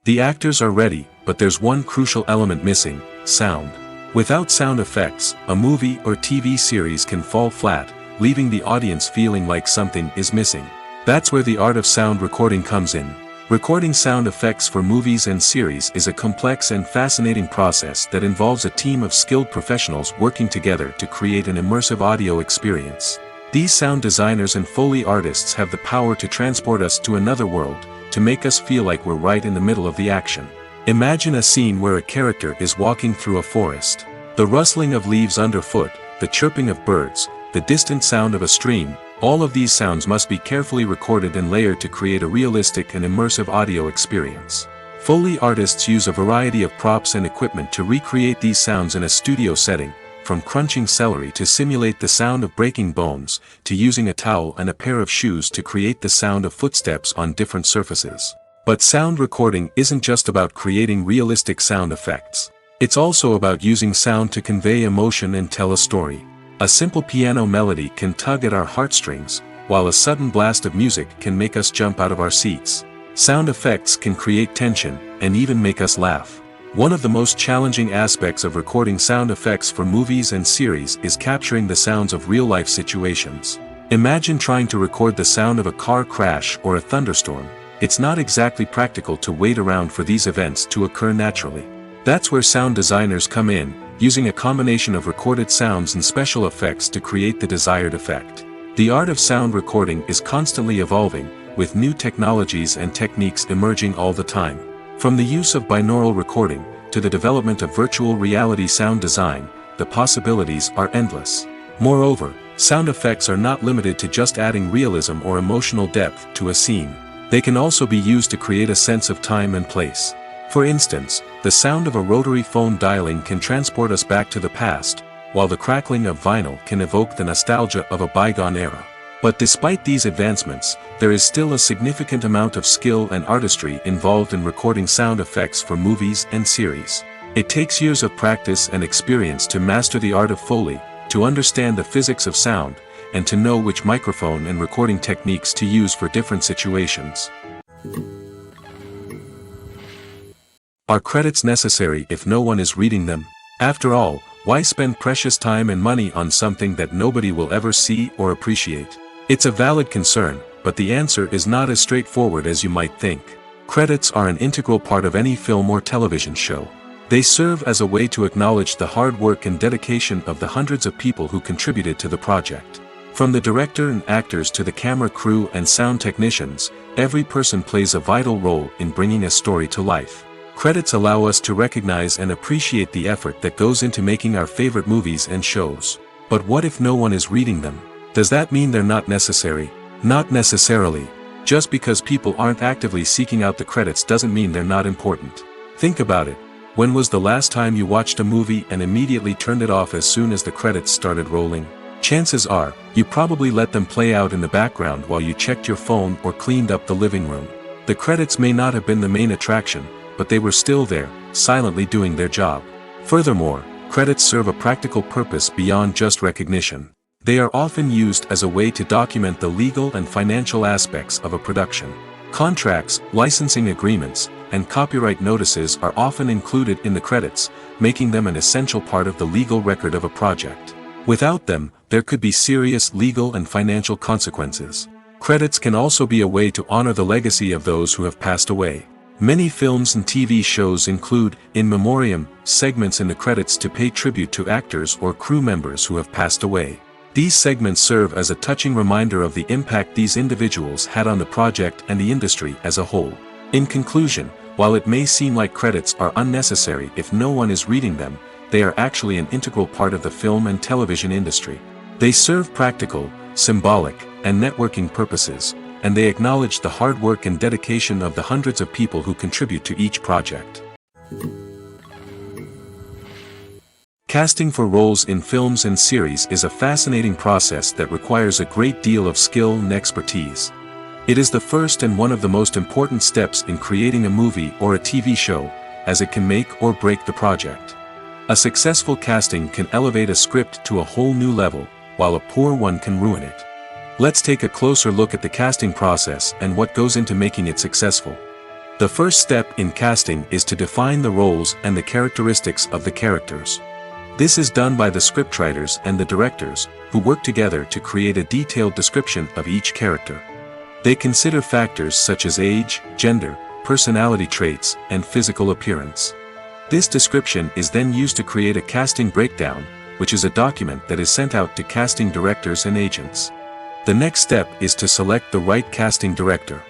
The actors are ready, but there's one crucial element missing: sound. Without sound effects, a movie or TV series can fall flat, leaving the audience feeling like something is missing. That's where the art of sound recording comes in. Recording sound effects for movies and series is a complex and fascinating process that involves a team of skilled professionals working together to create an immersive audio experience. These sound designers and Foley artists have the power to transport us to another world, to make us feel like we're right in the middle of the action. Imagine a scene where a character is walking through a forest. The rustling of leaves underfoot, the chirping of birds, the distant sound of a stream, all of these sounds must be carefully recorded and layered to create a realistic and immersive audio experience. Foley artists use a variety of props and equipment to recreate these sounds in a studio setting, from crunching celery to simulate the sound of breaking bones, to using a towel and a pair of shoes to create the sound of footsteps on different surfaces. But sound recording isn't just about creating realistic sound effects. It's also about using sound to convey emotion and tell a story. A simple piano melody can tug at our heartstrings, while a sudden blast of music can make us jump out of our seats. Sound effects can create tension, and even make us laugh. One of the most challenging aspects of recording sound effects for movies and series is capturing the sounds of real-life situations. Imagine trying to record the sound of a car crash or a thunderstorm. It's not exactly practical to wait around for these events to occur naturally. That's where sound designers come in, using a combination of recorded sounds and special effects to create the desired effect. The art of sound recording is constantly evolving, with new technologies and techniques emerging all the time. From the use of binaural recording, to the development of virtual reality sound design, the possibilities are endless. Moreover, sound effects are not limited to just adding realism or emotional depth to a scene. They can also be used to create a sense of time and place. For instance, the sound of a rotary phone dialing can transport us back to the past, while the crackling of vinyl can evoke the nostalgia of a bygone era. But despite these advancements, there is still a significant amount of skill and artistry involved in recording sound effects for movies and series. It takes years of practice and experience to master the art of Foley, to understand the physics of sound, and to know which microphone and recording techniques to use for different situations. Are credits necessary if no one is reading them? After all, why spend precious time and money on something that nobody will ever see or appreciate? It's a valid concern, but the answer is not as straightforward as you might think. Credits are an integral part of any film or television show. They serve as a way to acknowledge the hard work and dedication of the hundreds of people who contributed to the project. From the director and actors to the camera crew and sound technicians, every person plays a vital role in bringing a story to life. Credits allow us to recognize and appreciate the effort that goes into making our favorite movies and shows. But what if no one is reading them? Does that mean they're not necessary? Not necessarily. Just because people aren't actively seeking out the credits doesn't mean they're not important. Think about it. When was the last time you watched a movie and immediately turned it off as soon as the credits started rolling? Chances are, you probably let them play out in the background while you checked your phone or cleaned up the living room. The credits may not have been the main attraction, but they were still there, silently doing their job. Furthermore, credits serve a practical purpose beyond just recognition. They are often used as a way to document the legal and financial aspects of a production. Contracts, licensing agreements, and copyright notices are often included in the credits, making them an essential part of the legal record of a project. Without them, there could be serious legal and financial consequences. Credits can also be a way to honor the legacy of those who have passed away. Many films and TV shows include, in memoriam, segments in the credits to pay tribute to actors or crew members who have passed away. These segments serve as a touching reminder of the impact these individuals had on the project and the industry as a whole. In conclusion, while it may seem like credits are unnecessary if no one is reading them, they are actually an integral part of the film and television industry. They serve practical, symbolic, and networking purposes, and they acknowledge the hard work and dedication of the hundreds of people who contribute to each project. Casting for roles in films and series is a fascinating process that requires a great deal of skill and expertise. It is the first and one of the most important steps in creating a movie or a TV show, as it can make or break the project. A successful casting can elevate a script to a whole new level, while a poor one can ruin it. Let's take a closer look at the casting process and what goes into making it successful. The first step in casting is to define the roles and the characteristics of the characters. This is done by the scriptwriters and the directors, who work together to create a detailed description of each character. They consider factors such as age, gender, personality traits, and physical appearance. This description is then used to create a casting breakdown, which is a document that is sent out to casting directors and agents. The next step is to select the right casting director.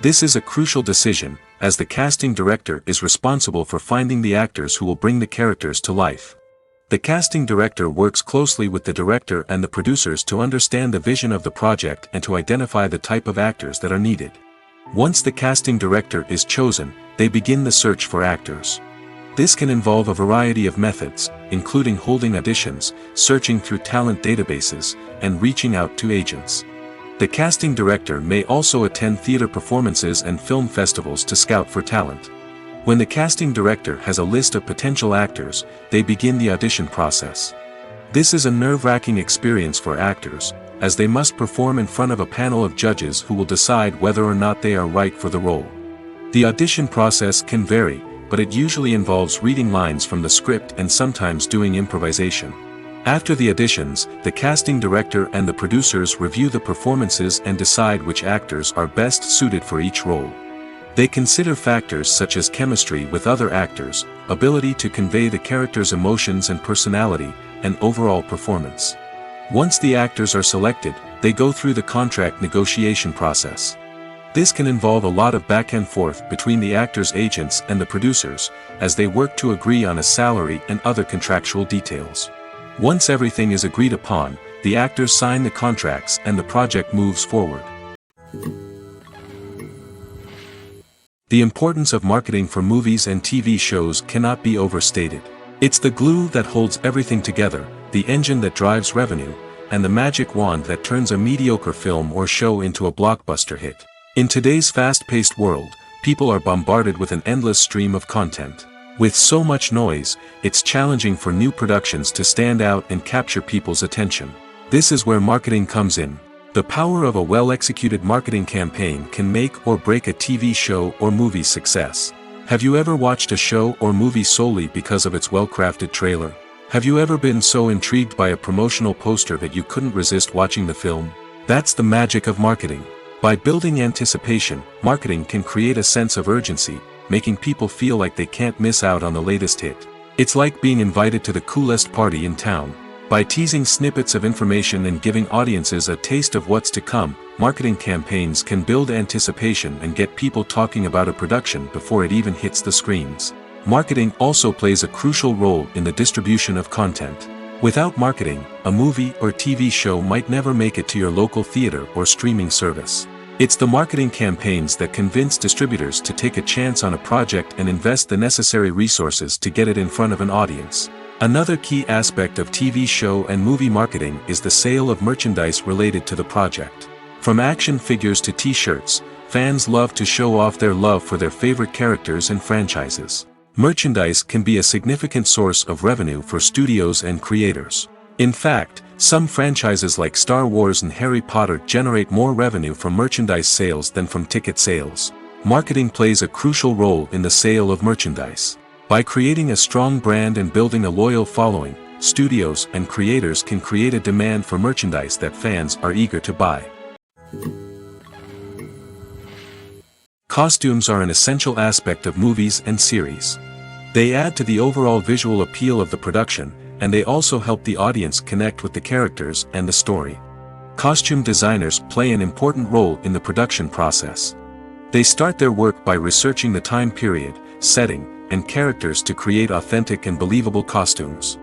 This is a crucial decision, as the casting director is responsible for finding the actors who will bring the characters to life. The casting director works closely with the director and the producers to understand the vision of the project and to identify the type of actors that are needed. Once the casting director is chosen, they begin the search for actors. This can involve a variety of methods, including holding auditions, searching through talent databases, and reaching out to agents. The casting director may also attend theater performances and film festivals to scout for talent. When the casting director has a list of potential actors, they begin the audition process. This is a nerve-wracking experience for actors, as they must perform in front of a panel of judges who will decide whether or not they are right for the role. The audition process can vary, but it usually involves reading lines from the script and sometimes doing improvisation. After the auditions, the casting director and the producers review the performances and decide which actors are best suited for each role. They consider factors such as chemistry with other actors, ability to convey the character's emotions and personality, and overall performance. Once the actors are selected, they go through the contract negotiation process. This can involve a lot of back and forth between the actors' agents and the producers, as they work to agree on a salary and other contractual details. Once everything is agreed upon, the actors sign the contracts and the project moves forward. The importance of marketing for movies and TV shows cannot be overstated. It's the glue that holds everything together, the engine that drives revenue, and the magic wand that turns a mediocre film or show into a blockbuster hit. In today's fast-paced world, people are bombarded with an endless stream of content. With so much noise, it's challenging for new productions to stand out and capture people's attention. This is where marketing comes in. The power of a well-executed marketing campaign can make or break a TV show or movie's success. Have you ever watched a show or movie solely because of its well-crafted trailer? Have you ever been so intrigued by a promotional poster that you couldn't resist watching the film? That's the magic of marketing. By building anticipation, marketing can create a sense of urgency, making people feel like they can't miss out on the latest hit. It's like being invited to the coolest party in town. By teasing snippets of information and giving audiences a taste of what's to come, marketing campaigns can build anticipation and get people talking about a production before it even hits the screens. Marketing also plays a crucial role in the distribution of content. Without marketing, a movie or TV show might never make it to your local theater or streaming service. It's the marketing campaigns that convince distributors to take a chance on a project and invest the necessary resources to get it in front of an audience. Another key aspect of TV show and movie marketing is the sale of merchandise related to the project. From action figures to t-shirts, fans love to show off their love for their favorite characters and franchises. Merchandise can be a significant source of revenue for studios and creators. In fact, some franchises like Star Wars and Harry Potter generate more revenue from merchandise sales than from ticket sales. Marketing plays a crucial role in the sale of merchandise. By creating a strong brand and building a loyal following, studios and creators can create a demand for merchandise that fans are eager to buy. Costumes are an essential aspect of movies and series. They add to the overall visual appeal of the production, and they also help the audience connect with the characters and the story. Costume designers play an important role in the production process. They start their work by researching the time period, setting, and characters to create authentic and believable costumes.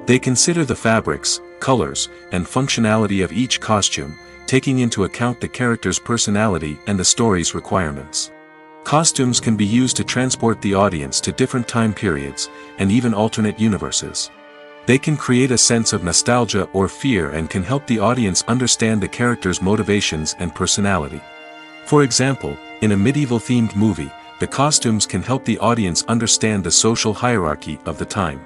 They consider the fabrics, colors, and functionality of each costume, taking into account the character's personality and the story's requirements. Costumes can be used to transport the audience to different time periods, and even alternate universes. They can create a sense of nostalgia or fear and can help the audience understand the character's motivations and personality. For example, in a medieval-themed movie, the costumes can help the audience understand the social hierarchy of the time.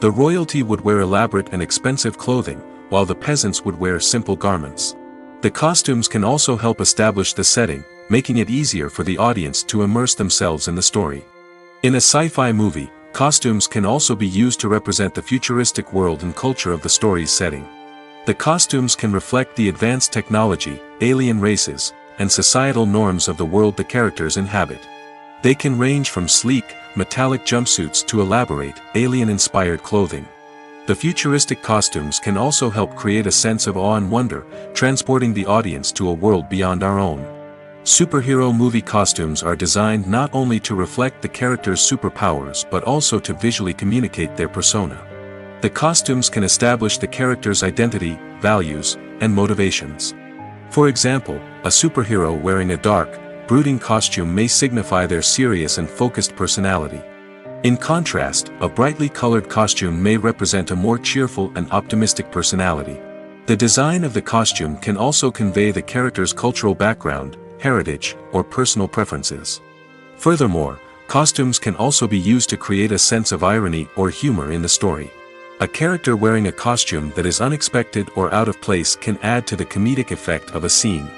The royalty would wear elaborate and expensive clothing, while the peasants would wear simple garments. The costumes can also help establish the setting, making it easier for the audience to immerse themselves in the story. In a sci-fi movie, costumes can also be used to represent the futuristic world and culture of the story's setting. The costumes can reflect the advanced technology, alien races, and societal norms of the world the characters inhabit. They can range from sleek, metallic jumpsuits to elaborate, alien-inspired clothing. The futuristic costumes can also help create a sense of awe and wonder, transporting the audience to a world beyond our own. Superhero movie costumes are designed not only to reflect the character's superpowers but also to visually communicate their persona. The costumes can establish the character's identity, values, and motivations. For example, a superhero wearing a dark, brooding costume may signify their serious and focused personality. In contrast, a brightly colored costume may represent a more cheerful and optimistic personality. The design of the costume can also convey the character's cultural background, heritage, or personal preferences. Furthermore, costumes can also be used to create a sense of irony or humor in the story. A character wearing a costume that is unexpected or out of place can add to the comedic effect of a scene.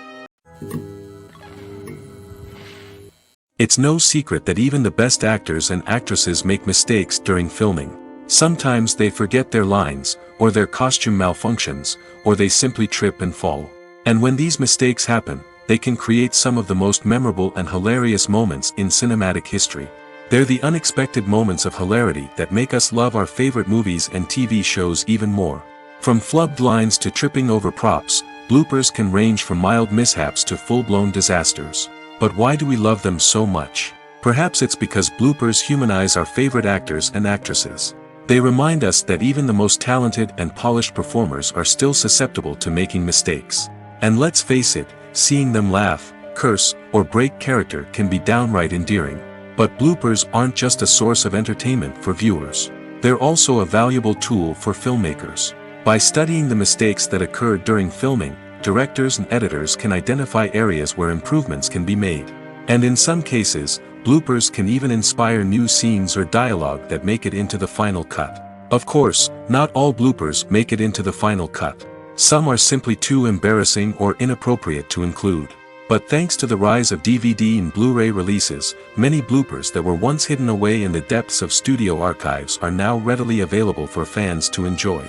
It's no secret that even the best actors and actresses make mistakes during filming. Sometimes they forget their lines, or their costume malfunctions, or they simply trip and fall. And when these mistakes happen, they can create some of the most memorable and hilarious moments in cinematic history. They're the unexpected moments of hilarity that make us love our favorite movies and TV shows even more. From flubbed lines to tripping over props, bloopers can range from mild mishaps to full-blown disasters. But why do we love them so much? Perhaps it's because bloopers humanize our favorite actors and actresses. They remind us that even the most talented and polished performers are still susceptible to making mistakes. And let's face it, seeing them laugh, curse, or break character can be downright endearing. But bloopers aren't just a source of entertainment for viewers. They're also a valuable tool for filmmakers. By studying the mistakes that occurred during filming, directors and editors can identify areas where improvements can be made. And in some cases, bloopers can even inspire new scenes or dialogue that make it into the final cut. Of course, not all bloopers make it into the final cut. Some are simply too embarrassing or inappropriate to include. But thanks to the rise of DVD and Blu-ray releases, many bloopers that were once hidden away in the depths of studio archives are now readily available for fans to enjoy.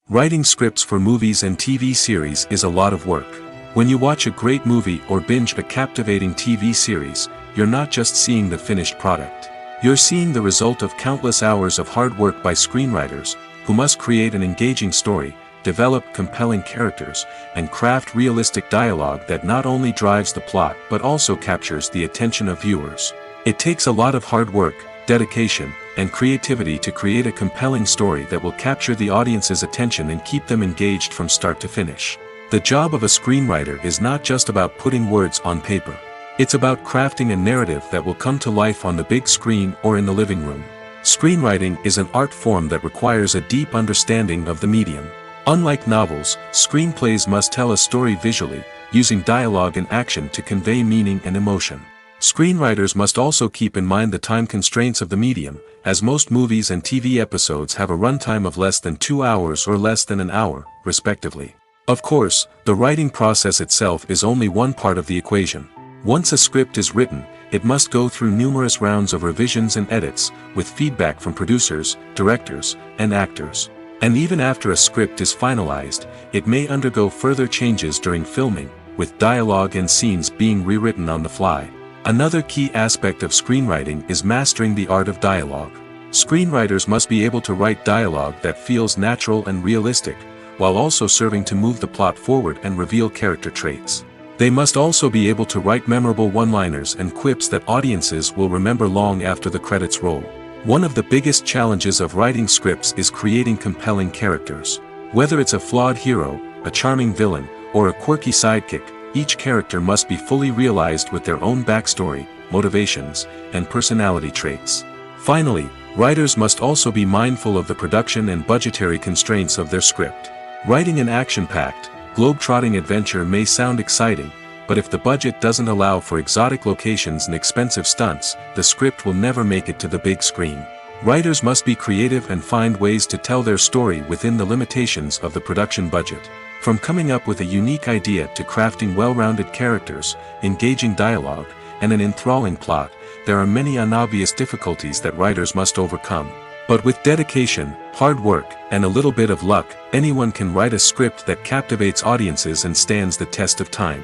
Writing scripts for movies and TV series is a lot of work. When you watch a great movie or binge a captivating TV series, you're not just seeing the finished product. You're seeing the result of countless hours of hard work by screenwriters, who must create an engaging story, develop compelling characters, and craft realistic dialogue that not only drives the plot but also captures the attention of viewers. It takes a lot of hard work, dedication, and creativity to create a compelling story that will capture the audience's attention and keep them engaged from start to finish. The job of a screenwriter is not just about putting words on paper. It's about crafting a narrative that will come to life on the big screen or in the living room. Screenwriting is an art form that requires a deep understanding of the medium. Unlike novels, screenplays must tell a story visually, using dialogue and action to convey meaning and emotion. Screenwriters must also keep in mind the time constraints of the medium, as most movies and TV episodes have a runtime of less than 2 hours or less than an hour, respectively. Of course, the writing process itself is only one part of the equation. Once a script is written, it must go through numerous rounds of revisions and edits, with feedback from producers, directors, and actors. And even after a script is finalized, it may undergo further changes during filming, with dialogue and scenes being rewritten on the fly. Another key aspect of screenwriting is mastering the art of dialogue. Screenwriters must be able to write dialogue that feels natural and realistic, while also serving to move the plot forward and reveal character traits. They must also be able to write memorable one-liners and quips that audiences will remember long after the credits roll. One of the biggest challenges of writing scripts is creating compelling characters. Whether it's a flawed hero, a charming villain, or a quirky sidekick, each character must be fully realized with their own backstory, motivations, and personality traits. Finally, writers must also be mindful of the production and budgetary constraints of their script. Writing an action-packed, globe-trotting adventure may sound exciting, but if the budget doesn't allow for exotic locations and expensive stunts, the script will never make it to the big screen. Writers must be creative and find ways to tell their story within the limitations of the production budget. From coming up with a unique idea to crafting well-rounded characters, engaging dialogue, and an enthralling plot, there are many unobvious difficulties that writers must overcome. But with dedication, hard work, and a little bit of luck, anyone can write a script that captivates audiences and stands the test of time.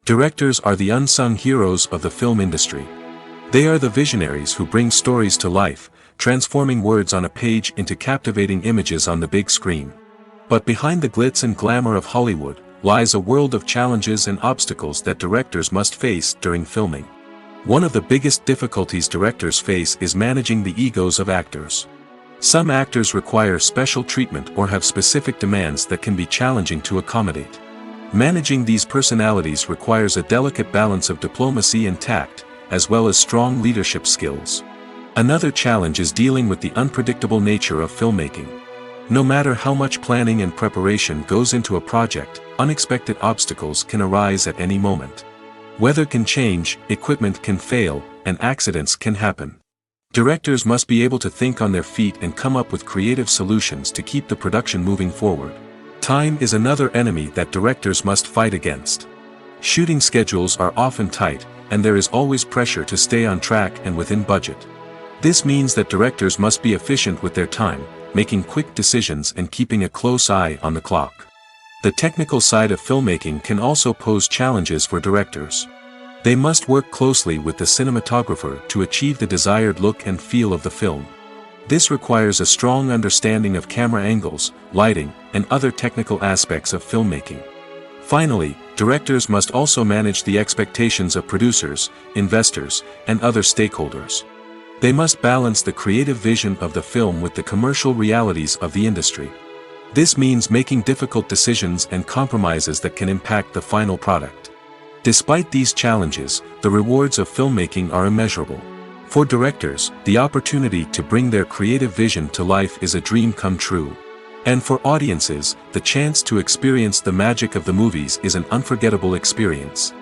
Directors are the unsung heroes of the film industry. They are the visionaries who bring stories to life, transforming words on a page into captivating images on the big screen. But behind the glitz and glamour of Hollywood lies a world of challenges and obstacles that directors must face during filming. One of the biggest difficulties directors face is managing the egos of actors. Some actors require special treatment or have specific demands that can be challenging to accommodate. Managing these personalities requires a delicate balance of diplomacy and tact, as well as strong leadership skills. Another challenge is dealing with the unpredictable nature of filmmaking. No matter how much planning and preparation goes into a project, unexpected obstacles can arise at any moment. Weather can change, equipment can fail, and accidents can happen. Directors must be able to think on their feet and come up with creative solutions to keep the production moving forward. Time is another enemy that directors must fight against. Shooting schedules are often tight, and there is always pressure to stay on track and within budget. This means that directors must be efficient with their time, making quick decisions and keeping a close eye on the clock. The technical side of filmmaking can also pose challenges for directors. They must work closely with the cinematographer to achieve the desired look and feel of the film. This requires a strong understanding of camera angles, lighting, and other technical aspects of filmmaking. Finally, directors must also manage the expectations of producers, investors, and other stakeholders. They must balance the creative vision of the film with the commercial realities of the industry. This means making difficult decisions and compromises that can impact the final product. Despite these challenges, the rewards of filmmaking are immeasurable. For directors, the opportunity to bring their creative vision to life is a dream come true. And for audiences, the chance to experience the magic of the movies is an unforgettable experience.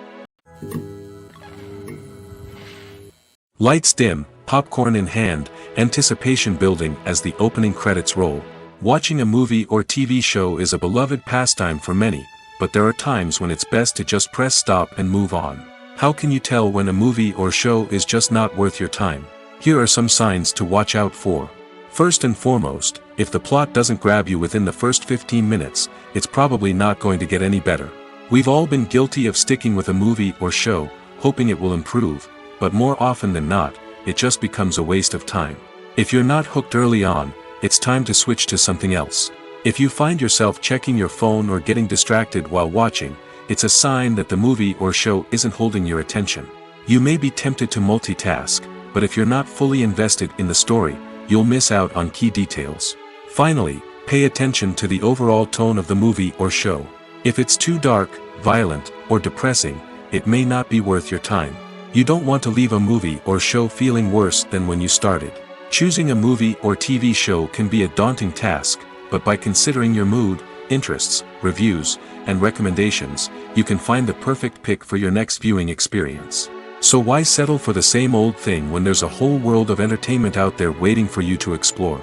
Lights dim, popcorn in hand, anticipation building as the opening credits roll. Watching a movie or TV show is a beloved pastime for many, but there are times when it's best to just press stop and move on. How can you tell when a movie or show is just not worth your time? Here are some signs to watch out for. First and foremost, if the plot doesn't grab you within the first 15 minutes, it's probably not going to get any better. We've all been guilty of sticking with a movie or show, hoping it will improve, but more often than not, it just becomes a waste of time. If you're not hooked early on, it's time to switch to something else. If you find yourself checking your phone or getting distracted while watching, it's a sign that the movie or show isn't holding your attention. You may be tempted to multitask, but if you're not fully invested in the story, you'll miss out on key details. Finally, pay attention to the overall tone of the movie or show. If it's too dark, violent, or depressing, it may not be worth your time. You don't want to leave a movie or show feeling worse than when you started. Choosing a movie or TV show can be a daunting task, but by considering your mood, interests, reviews, and recommendations, you can find the perfect pick for your next viewing experience. So why settle for the same old thing when there's a whole world of entertainment out there waiting for you to explore?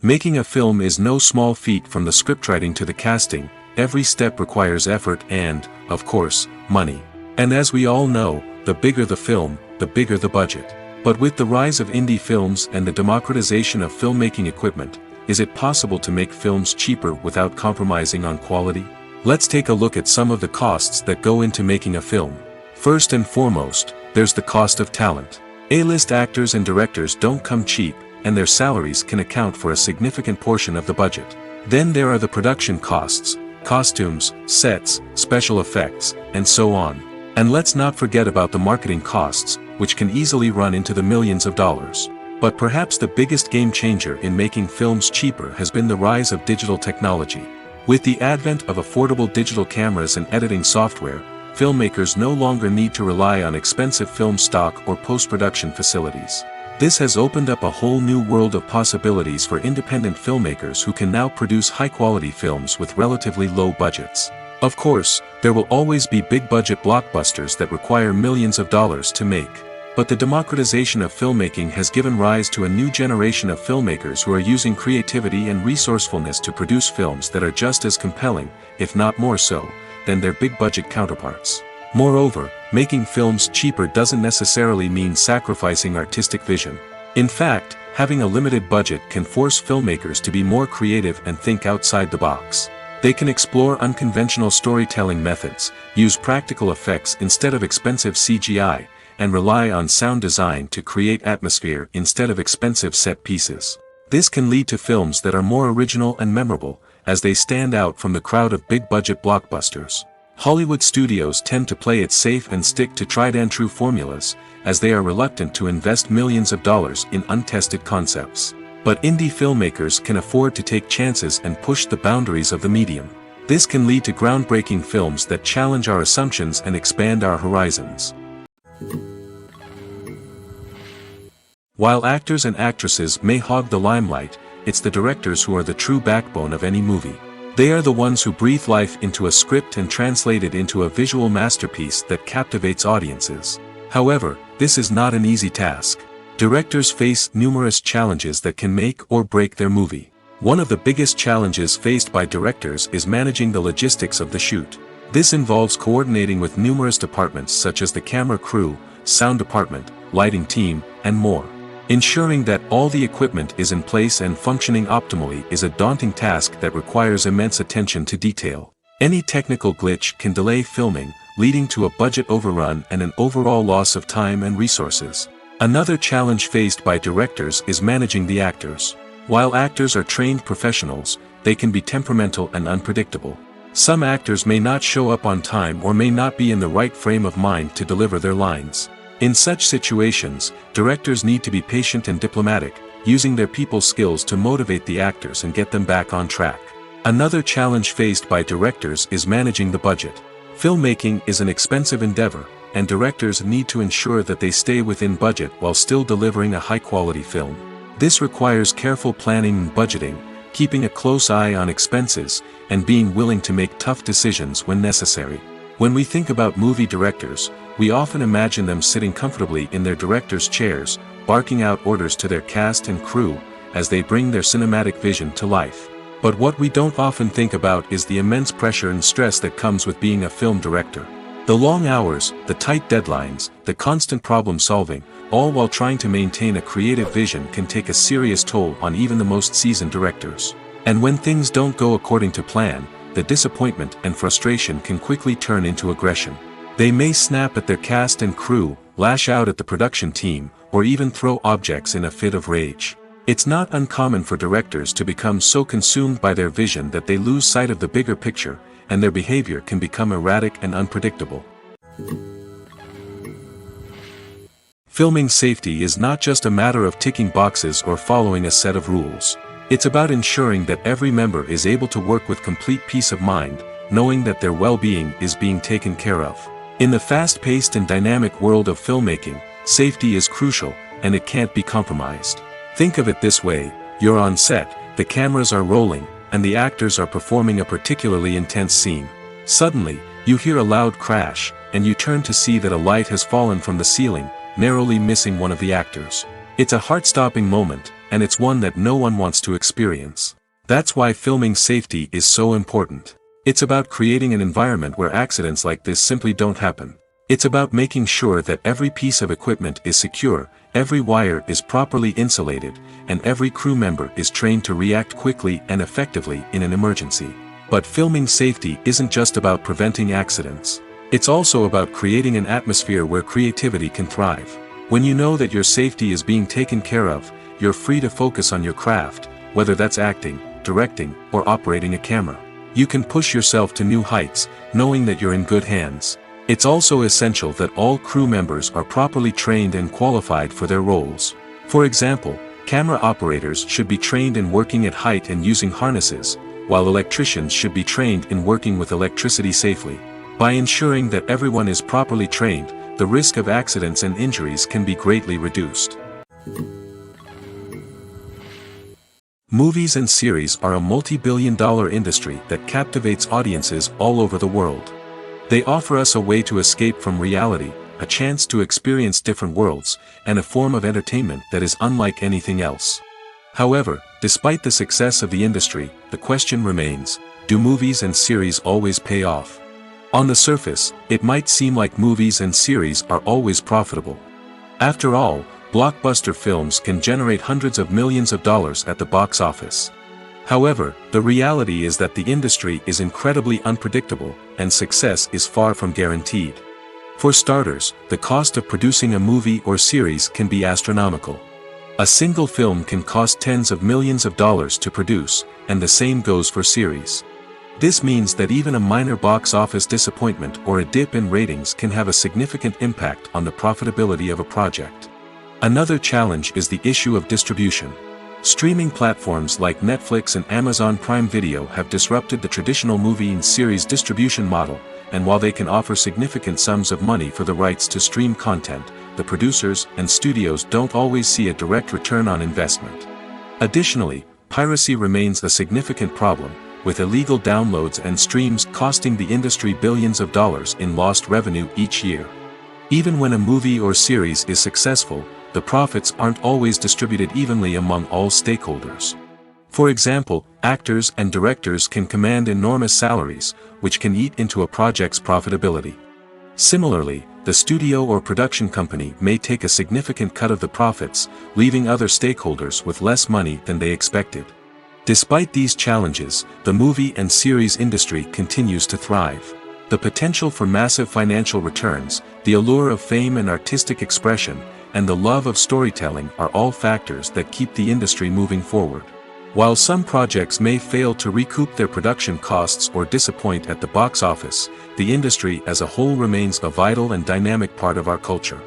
Making a film is no small feat. From the scriptwriting to the casting, every step requires effort and, of course, money. And as we all know, the bigger the film, the bigger the budget. But with the rise of indie films and the democratization of filmmaking equipment, is it possible to make films cheaper without compromising on quality? Let's take a look at some of the costs that go into making a film. First and foremost, there's the cost of talent. A-list actors and directors don't come cheap, and their salaries can account for a significant portion of the budget. Then there are the production costs, costumes, sets, special effects, and so on. And let's not forget about the marketing costs, which can easily run into the millions of dollars. But perhaps the biggest game changer in making films cheaper has been the rise of digital technology. With the advent of affordable digital cameras and editing software, filmmakers no longer need to rely on expensive film stock or post-production facilities. This has opened up a whole new world of possibilities for independent filmmakers who can now produce high-quality films with relatively low budgets. Of course, there will always be big-budget blockbusters that require millions of dollars to make. But the democratization of filmmaking has given rise to a new generation of filmmakers who are using creativity and resourcefulness to produce films that are just as compelling, if not more so, than their big-budget counterparts. Moreover, making films cheaper doesn't necessarily mean sacrificing artistic vision. In fact, having a limited budget can force filmmakers to be more creative and think outside the box. They can explore unconventional storytelling methods, use practical effects instead of expensive CGI, and rely on sound design to create atmosphere instead of expensive set pieces. This can lead to films that are more original and memorable, as they stand out from the crowd of big-budget blockbusters. Hollywood studios tend to play it safe and stick to tried-and-true formulas, as they are reluctant to invest millions of dollars in untested concepts. But indie filmmakers can afford to take chances and push the boundaries of the medium. This can lead to groundbreaking films that challenge our assumptions and expand our horizons. While actors and actresses may hog the limelight, it's the directors who are the true backbone of any movie. They are the ones who breathe life into a script and translate it into a visual masterpiece that captivates audiences. However, this is not an easy task. Directors face numerous challenges that can make or break their movie. One of the biggest challenges faced by directors is managing the logistics of the shoot. This involves coordinating with numerous departments such as the camera crew, sound department, lighting team, and more. Ensuring that all the equipment is in place and functioning optimally is a daunting task that requires immense attention to detail. Any technical glitch can delay filming, leading to a budget overrun and an overall loss of time and resources. Another challenge faced by directors is managing the actors. While actors are trained professionals, they can be temperamental and unpredictable. Some actors may not show up on time or may not be in the right frame of mind to deliver their lines. In such situations, directors need to be patient and diplomatic, using their people skills to motivate the actors and get them back on track. Another challenge faced by directors is managing the budget. Filmmaking is an expensive endeavor, and directors need to ensure that they stay within budget while still delivering a high-quality film. This requires careful planning and budgeting, keeping a close eye on expenses, and being willing to make tough decisions when necessary. When we think about movie directors, we often imagine them sitting comfortably in their director's chairs, barking out orders to their cast and crew, as they bring their cinematic vision to life. But what we don't often think about is the immense pressure and stress that comes with being a film director. The long hours, the tight deadlines, the constant problem solving, all while trying to maintain a creative vision can take a serious toll on even the most seasoned directors. And when things don't go according to plan, the disappointment and frustration can quickly turn into aggression. They may snap at their cast and crew, lash out at the production team, or even throw objects in a fit of rage. It's not uncommon for directors to become so consumed by their vision that they lose sight of the bigger picture, and their behavior can become erratic and unpredictable. Filming safety is not just a matter of ticking boxes or following a set of rules. It's about ensuring that every member is able to work with complete peace of mind, knowing that their well-being is being taken care of. In the fast-paced and dynamic world of filmmaking, safety is crucial, and it can't be compromised. Think of it this way: you're on set, the cameras are rolling, and the actors are performing a particularly intense scene. Suddenly, you hear a loud crash, and you turn to see that a light has fallen from the ceiling, narrowly missing one of the actors. It's a heart-stopping moment, and it's one that no one wants to experience. That's why filming safety is so important. It's about creating an environment where accidents like this simply don't happen. It's about making sure that every piece of equipment is secure, every wire is properly insulated, and every crew member is trained to react quickly and effectively in an emergency. But filming safety isn't just about preventing accidents. It's also about creating an atmosphere where creativity can thrive. When you know that your safety is being taken care of, you're free to focus on your craft, whether that's acting, directing, or operating a camera. You can push yourself to new heights, knowing that you're in good hands. It's also essential that all crew members are properly trained and qualified for their roles. For example, camera operators should be trained in working at height and using harnesses, while electricians should be trained in working with electricity safely. By ensuring that everyone is properly trained, the risk of accidents and injuries can be greatly reduced. Movies and series are a multi-billion-dollar industry that captivates audiences all over the world. They offer us a way to escape from reality, a chance to experience different worlds, and a form of entertainment that is unlike anything else. However, despite the success of the industry, the question remains: do movies and series always pay off? On the surface, it might seem like movies and series are always profitable. After all, blockbuster films can generate hundreds of millions of dollars at the box office. However, the reality is that the industry is incredibly unpredictable, and success is far from guaranteed. For starters, the cost of producing a movie or series can be astronomical. A single film can cost tens of millions of dollars to produce, and the same goes for series. This means that even a minor box office disappointment or a dip in ratings can have a significant impact on the profitability of a project. Another challenge is the issue of distribution. Streaming platforms like Netflix and Amazon Prime Video have disrupted the traditional movie and series distribution model, and while they can offer significant sums of money for the rights to stream content, the producers and studios don't always see a direct return on investment. Additionally, piracy remains a significant problem, with illegal downloads and streams costing the industry billions of dollars in lost revenue each year. Even when a movie or series is successful, the profits aren't always distributed evenly among all stakeholders. For example, actors and directors can command enormous salaries, which can eat into a project's profitability. Similarly, the studio or production company may take a significant cut of the profits, leaving other stakeholders with less money than they expected. Despite these challenges, the movie and series industry continues to thrive. The potential for massive financial returns, the allure of fame and artistic expression, and the love of storytelling are all factors that keep the industry moving forward. While some projects may fail to recoup their production costs or disappoint at the box office, the industry as a whole remains a vital and dynamic part of our culture.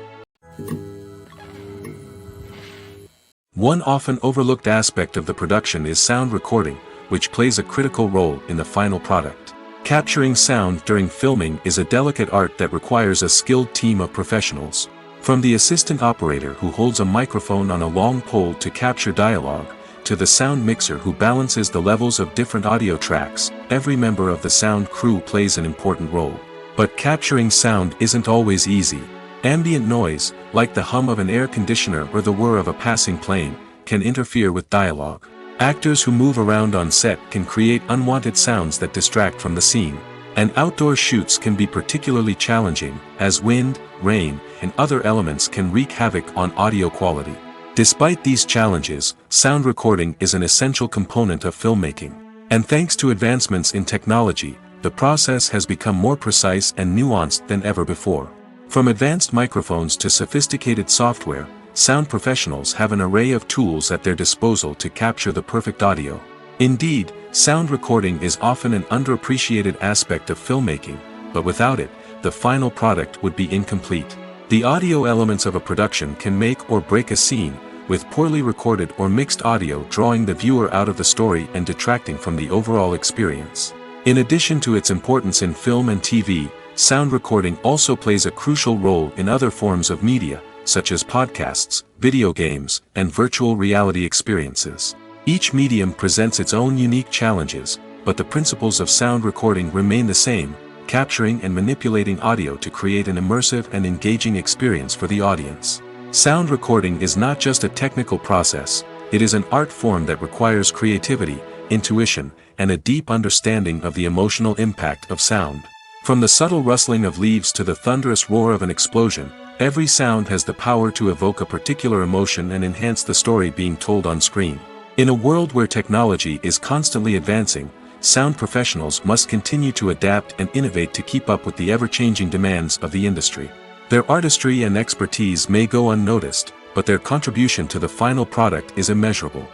One often overlooked aspect of the production is sound recording, which plays a critical role in the final product. Capturing sound during filming is a delicate art that requires a skilled team of professionals. From the assistant operator who holds a microphone on a long pole to capture dialogue, to the sound mixer who balances the levels of different audio tracks, every member of the sound crew plays an important role. But capturing sound isn't always easy. Ambient noise, like the hum of an air conditioner or the whir of a passing plane, can interfere with dialogue. Actors who move around on set can create unwanted sounds that distract from the scene. And outdoor shoots can be particularly challenging, as wind, rain, and other elements can wreak havoc on audio quality. Despite these challenges, sound recording is an essential component of filmmaking. And thanks to advancements in technology, the process has become more precise and nuanced than ever before. From advanced microphones to sophisticated software, sound professionals have an array of tools at their disposal to capture the perfect audio. Indeed, sound recording is often an underappreciated aspect of filmmaking, but without it, the final product would be incomplete. The audio elements of a production can make or break a scene, with poorly recorded or mixed audio drawing the viewer out of the story and detracting from the overall experience. In addition to its importance in film and TV, sound recording also plays a crucial role in other forms of media, such as podcasts, video games, and virtual reality experiences. Each medium presents its own unique challenges, but the principles of sound recording remain the same, capturing and manipulating audio to create an immersive and engaging experience for the audience. Sound recording is not just a technical process, it is an art form that requires creativity, intuition, and a deep understanding of the emotional impact of sound. From the subtle rustling of leaves to the thunderous roar of an explosion, every sound has the power to evoke a particular emotion and enhance the story being told on screen. In a world where technology is constantly advancing, sound professionals must continue to adapt and innovate to keep up with the ever-changing demands of the industry. Their artistry and expertise may go unnoticed, but their contribution to the final product is immeasurable.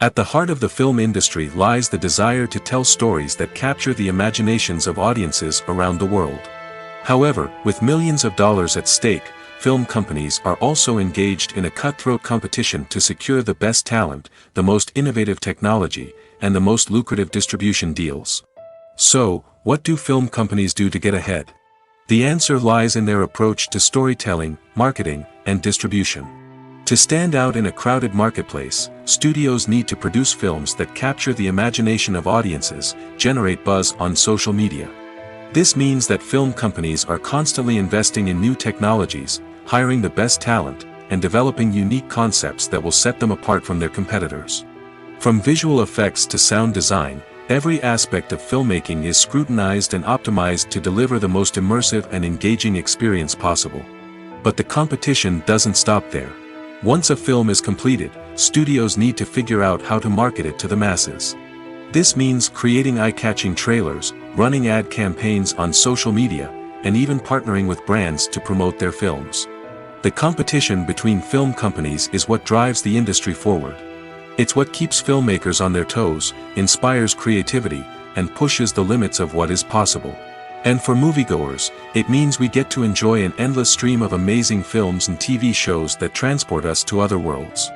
At the heart of the film industry lies the desire to tell stories that capture the imaginations of audiences around the world. However, with millions of dollars at stake, film companies are also engaged in a cutthroat competition to secure the best talent, the most innovative technology, and the most lucrative distribution deals. So, what do film companies do to get ahead? The answer lies in their approach to storytelling, marketing, and distribution. To stand out in a crowded marketplace, studios need to produce films that capture the imagination of audiences, generate buzz on social media. This means that film companies are constantly investing in new technologies, hiring the best talent, and developing unique concepts that will set them apart from their competitors. From visual effects to sound design, every aspect of filmmaking is scrutinized and optimized to deliver the most immersive and engaging experience possible. But the competition doesn't stop there. Once a film is completed, studios need to figure out how to market it to the masses. This means creating eye-catching trailers, running ad campaigns on social media, and even partnering with brands to promote their films. The competition between film companies is what drives the industry forward. It's what keeps filmmakers on their toes, inspires creativity, and pushes the limits of what is possible. And for moviegoers, it means we get to enjoy an endless stream of amazing films and TV shows that transport us to other worlds.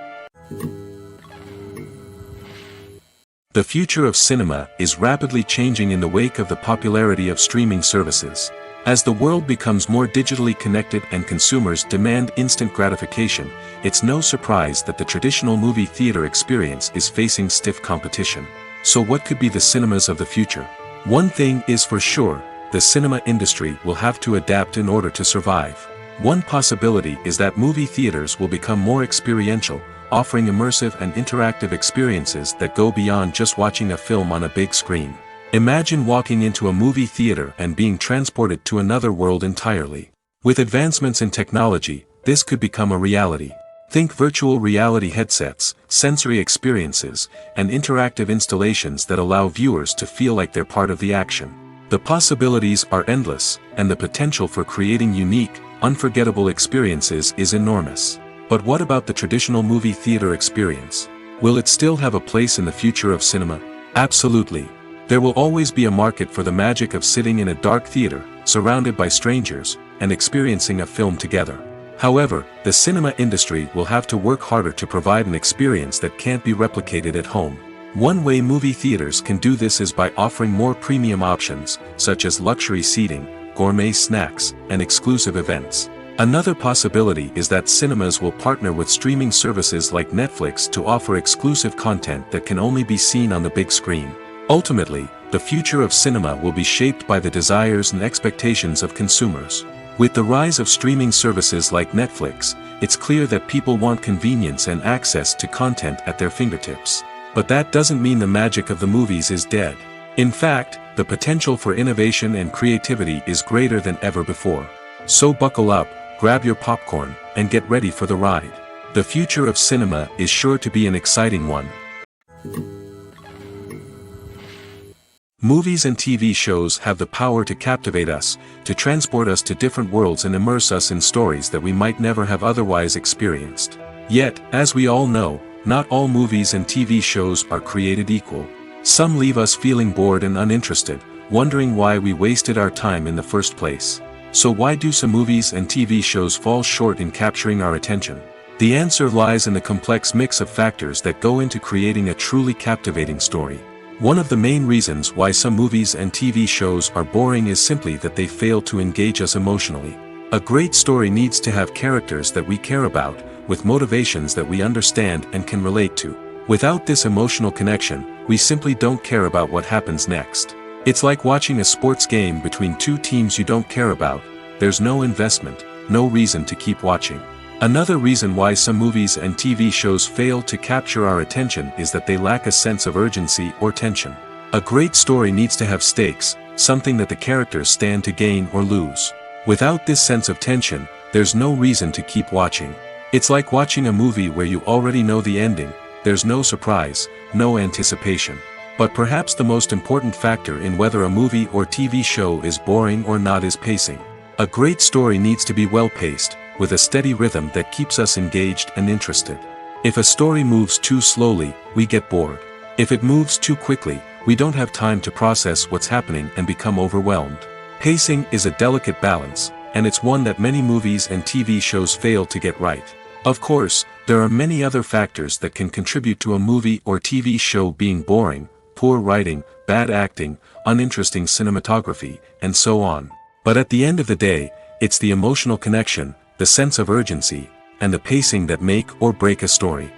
The future of cinema is rapidly changing in the wake of the popularity of streaming services. As the world becomes more digitally connected and consumers demand instant gratification, it's no surprise that the traditional movie theater experience is facing stiff competition. So what could be the cinemas of the future? One thing is for sure, the cinema industry will have to adapt in order to survive. One possibility is that movie theaters will become more experiential, offering immersive and interactive experiences that go beyond just watching a film on a big screen. Imagine walking into a movie theater and being transported to another world entirely. With advancements in technology, this could become a reality. Think virtual reality headsets, sensory experiences, and interactive installations that allow viewers to feel like they're part of the action. The possibilities are endless, and the potential for creating unique, unforgettable experiences is enormous. But what about the traditional movie theater experience? Will it still have a place in the future of cinema? Absolutely. There will always be a market for the magic of sitting in a dark theater, surrounded by strangers, and experiencing a film together. However, the cinema industry will have to work harder to provide an experience that can't be replicated at home. One way movie theaters can do this is by offering more premium options, such as luxury seating, gourmet snacks, and exclusive events. Another possibility is that cinemas will partner with streaming services like Netflix to offer exclusive content that can only be seen on the big screen. Ultimately, the future of cinema will be shaped by the desires and expectations of consumers. With the rise of streaming services like Netflix, it's clear that people want convenience and access to content at their fingertips. But that doesn't mean the magic of the movies is dead. In fact, the potential for innovation and creativity is greater than ever before. So buckle up, grab your popcorn, and get ready for the ride. The future of cinema is sure to be an exciting one. Movies and TV shows have the power to captivate us, to transport us to different worlds and immerse us in stories that we might never have otherwise experienced. Yet, as we all know, not all movies and TV shows are created equal. Some leave us feeling bored and uninterested, wondering why we wasted our time in the first place. So why do some movies and TV shows fall short in capturing our attention? The answer lies in the complex mix of factors that go into creating a truly captivating story. One of the main reasons why some movies and TV shows are boring is simply that they fail to engage us emotionally. A great story needs to have characters that we care about, with motivations that we understand and can relate to. Without this emotional connection, we simply don't care about what happens next. It's like watching a sports game between two teams you don't care about. There's no investment, no reason to keep watching. Another reason why some movies and TV shows fail to capture our attention is that they lack a sense of urgency or tension. A great story needs to have stakes, something that the characters stand to gain or lose. Without this sense of tension, there's no reason to keep watching. It's like watching a movie where you already know the ending. There's no surprise, no anticipation. But perhaps the most important factor in whether a movie or TV show is boring or not is pacing. A great story needs to be well-paced, with a steady rhythm that keeps us engaged and interested. If a story moves too slowly, we get bored. If it moves too quickly, we don't have time to process what's happening and become overwhelmed. Pacing is a delicate balance, and it's one that many movies and TV shows fail to get right. Of course, there are many other factors that can contribute to a movie or TV show being boring: poor writing, bad acting, uninteresting cinematography, and so on. But at the end of the day, it's the emotional connection, the sense of urgency, and the pacing that make or break a story.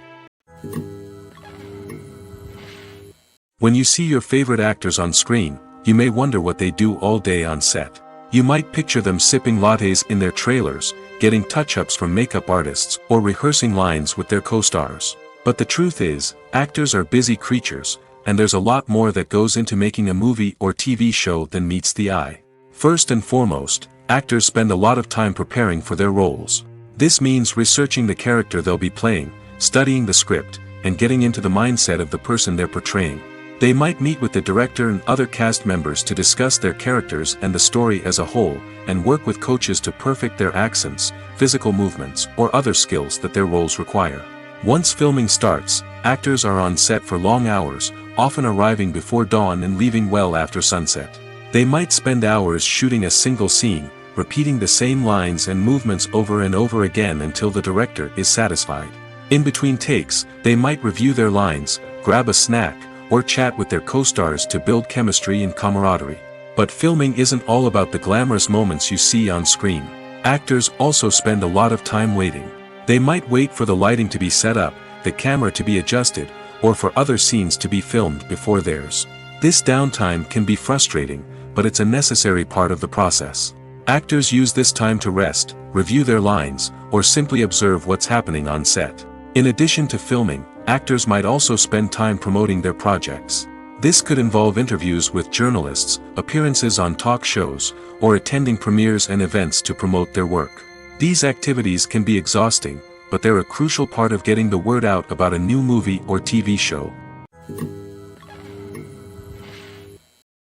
When you see your favorite actors on screen, you may wonder what they do all day on set. You might picture them sipping lattes in their trailers, getting touch-ups from makeup artists, or rehearsing lines with their co-stars. But the truth is, actors are busy creatures, and there's a lot more that goes into making a movie or TV show than meets the eye. First and foremost, actors spend a lot of time preparing for their roles. This means researching the character they'll be playing, studying the script, and getting into the mindset of the person they're portraying. They might meet with the director and other cast members to discuss their characters and the story as a whole, and work with coaches to perfect their accents, physical movements, or other skills that their roles require. Once filming starts, actors are on set for long hours, often arriving before dawn and leaving well after sunset. They might spend hours shooting a single scene, repeating the same lines and movements over and over again until the director is satisfied. In between takes, they might review their lines, grab a snack, or chat with their co-stars to build chemistry and camaraderie. But filming isn't all about the glamorous moments you see on screen. Actors also spend a lot of time waiting. They might wait for the lighting to be set up, the camera to be adjusted, or for other scenes to be filmed before theirs. This downtime can be frustrating, but it's a necessary part of the process. Actors use this time to rest, review their lines, or simply observe what's happening on set. In addition to filming, actors might also spend time promoting their projects. This could involve interviews with journalists, appearances on talk shows, or attending premieres and events to promote their work. These activities can be exhausting, but they're a crucial part of getting the word out about a new movie or TV show.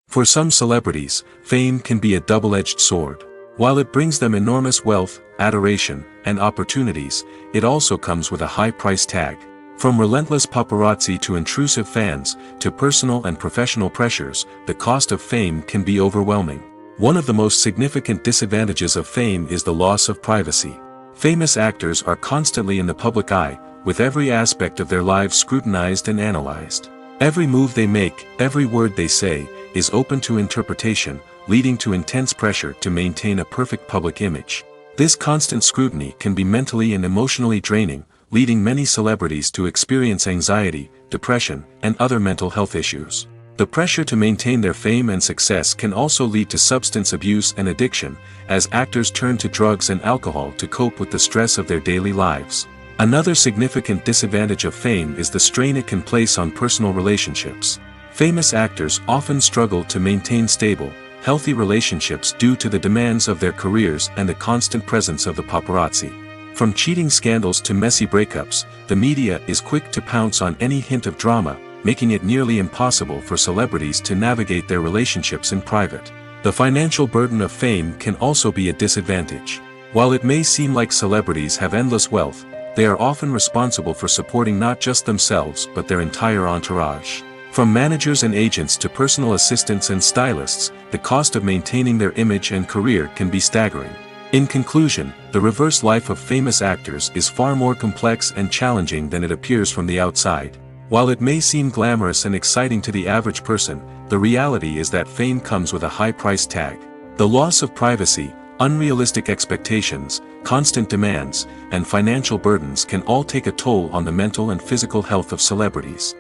For some celebrities, fame can be a double-edged sword. While it brings them enormous wealth, adoration, and opportunities, it also comes with a high price tag. From relentless paparazzi to intrusive fans, to personal and professional pressures, the cost of fame can be overwhelming. One of the most significant disadvantages of fame is the loss of privacy. Famous actors are constantly in the public eye, with every aspect of their lives scrutinized and analyzed. Every move they make, every word they say, is open to interpretation, leading to intense pressure to maintain a perfect public image. This constant scrutiny can be mentally and emotionally draining, leading many celebrities to experience anxiety, depression, and other mental health issues. The pressure to maintain their fame and success can also lead to substance abuse and addiction, as actors turn to drugs and alcohol to cope with the stress of their daily lives. Another significant disadvantage of fame is the strain it can place on personal relationships. Famous actors often struggle to maintain stable, healthy relationships due to the demands of their careers and the constant presence of the paparazzi. From cheating scandals to messy breakups, the media is quick to pounce on any hint of drama, making it nearly impossible for celebrities to navigate their relationships in private. The financial burden of fame can also be a disadvantage. While it may seem like celebrities have endless wealth, they are often responsible for supporting not just themselves but their entire entourage. From managers and agents to personal assistants and stylists, the cost of maintaining their image and career can be staggering. In conclusion, the reverse life of famous actors is far more complex and challenging than it appears from the outside. While it may seem glamorous and exciting to the average person, the reality is that fame comes with a high price tag. The loss of privacy, unrealistic expectations, constant demands, and financial burdens can all take a toll on the mental and physical health of celebrities.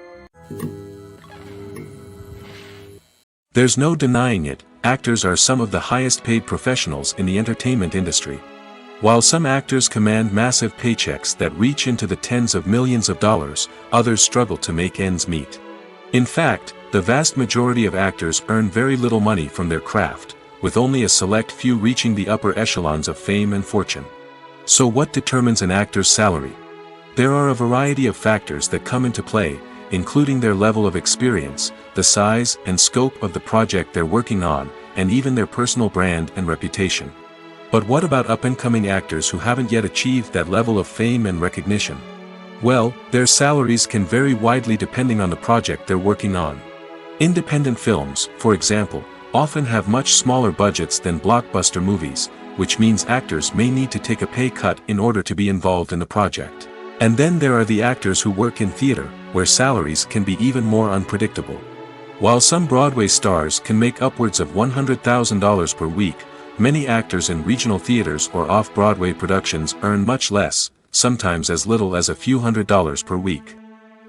There's no denying it, actors are some of the highest paid professionals in the entertainment industry. While some actors command massive paychecks that reach into the tens of millions of dollars, others struggle to make ends meet. In fact, the vast majority of actors earn very little money from their craft, with only a select few reaching the upper echelons of fame and fortune. So what determines an actor's salary? There are a variety of factors that come into play, including their level of experience, the size and scope of the project they're working on, and even their personal brand and reputation. But what about up-and-coming actors who haven't yet achieved that level of fame and recognition? Well, their salaries can vary widely depending on the project they're working on. Independent films, for example, often have much smaller budgets than blockbuster movies, which means actors may need to take a pay cut in order to be involved in the project. And then there are the actors who work in theater, where salaries can be even more unpredictable. While some Broadway stars can make upwards of $100,000 per week, many actors in regional theaters or off-Broadway productions earn much less, sometimes as little as a few $100s per week.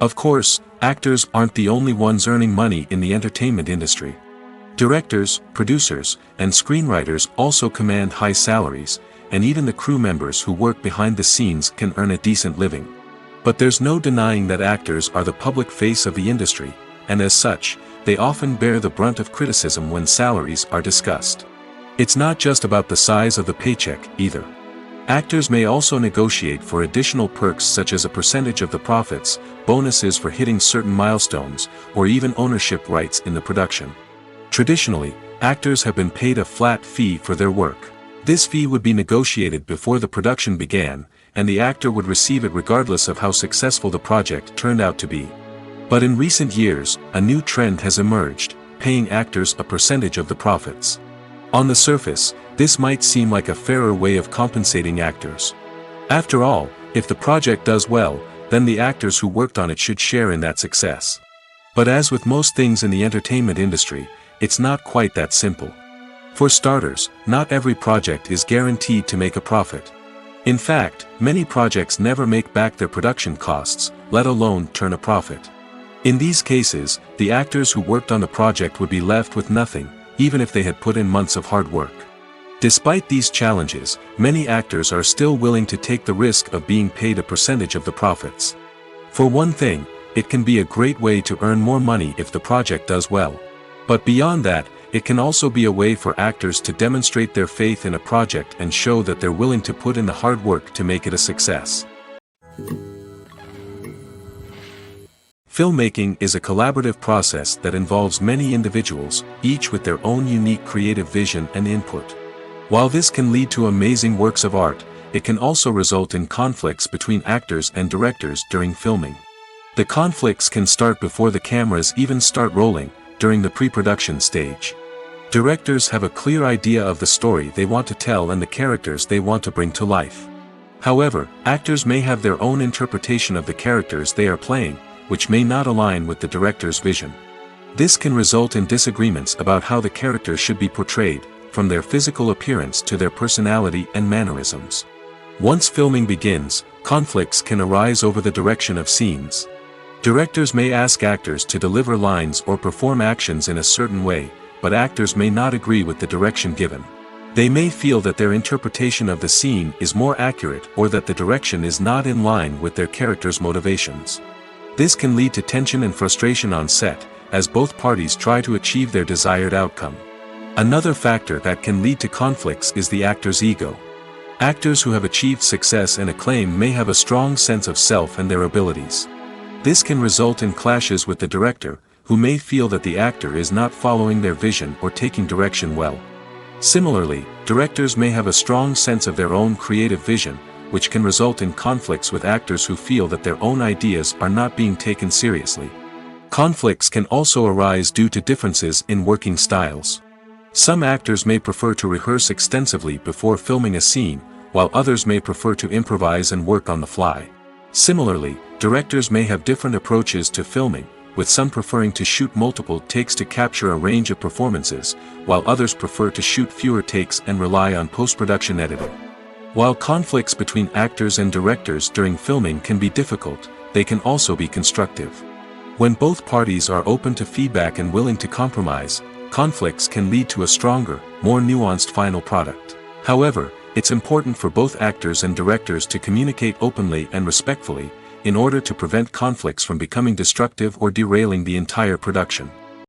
Of course, actors aren't the only ones earning money in the entertainment industry. Directors, producers, and screenwriters also command high salaries, and even the crew members who work behind the scenes can earn a decent living. But there's no denying that actors are the public face of the industry, and as such, they often bear the brunt of criticism when salaries are discussed. It's not just about the size of the paycheck, either. Actors may also negotiate for additional perks such as a percentage of the profits, bonuses for hitting certain milestones, or even ownership rights in the production. Traditionally, actors have been paid a flat fee for their work. This fee would be negotiated before the production began, and the actor would receive it regardless of how successful the project turned out to be. But in recent years, a new trend has emerged, paying actors a percentage of the profits. On the surface, this might seem like a fairer way of compensating actors. After all, if the project does well, then the actors who worked on it should share in that success. But as with most things in the entertainment industry, it's not quite that simple. For starters, not every project is guaranteed to make a profit. In fact, many projects never make back their production costs, let alone turn a profit. In these cases, the actors who worked on the project would be left with nothing, even if they had put in months of hard work. Despite these challenges, many actors are still willing to take the risk of being paid a percentage of the profits. For one thing, it can be a great way to earn more money if the project does well. But beyond that, it can also be a way for actors to demonstrate their faith in a project and show that they're willing to put in the hard work to make it a success. Filmmaking is a collaborative process that involves many individuals, each with their own unique creative vision and input. While this can lead to amazing works of art, it can also result in conflicts between actors and directors during filming. The conflicts can start before the cameras even start rolling, during the pre-production stage. Directors have a clear idea of the story they want to tell and the characters they want to bring to life. However, actors may have their own interpretation of the characters they are playing, which may not align with the director's vision. This can result in disagreements about how the characters should be portrayed, from their physical appearance to their personality and mannerisms. Once filming begins, conflicts can arise over the direction of scenes. Directors may ask actors to deliver lines or perform actions in a certain way, but actors may not agree with the direction given. They may feel that their interpretation of the scene is more accurate or that the direction is not in line with their character's motivations. This can lead to tension and frustration on set, as both parties try to achieve their desired outcome. Another factor that can lead to conflicts is the actor's ego. Actors who have achieved success and acclaim may have a strong sense of self and their abilities. This can result in clashes with the director, who may feel that the actor is not following their vision or taking direction well. Similarly, directors may have a strong sense of their own creative vision, which can result in conflicts with actors who feel that their own ideas are not being taken seriously. Conflicts can also arise due to differences in working styles. Some actors may prefer to rehearse extensively before filming a scene, while others may prefer to improvise and work on the fly. Similarly, directors may have different approaches to filming, with some preferring to shoot multiple takes to capture a range of performances, while others prefer to shoot fewer takes and rely on post-production editing. While conflicts between actors and directors during filming can be difficult, they can also be constructive. When both parties are open to feedback and willing to compromise, conflicts can lead to a stronger, more nuanced final product. However, it's important for both actors and directors to communicate openly and respectfully, in order to prevent conflicts from becoming destructive or derailing the entire production.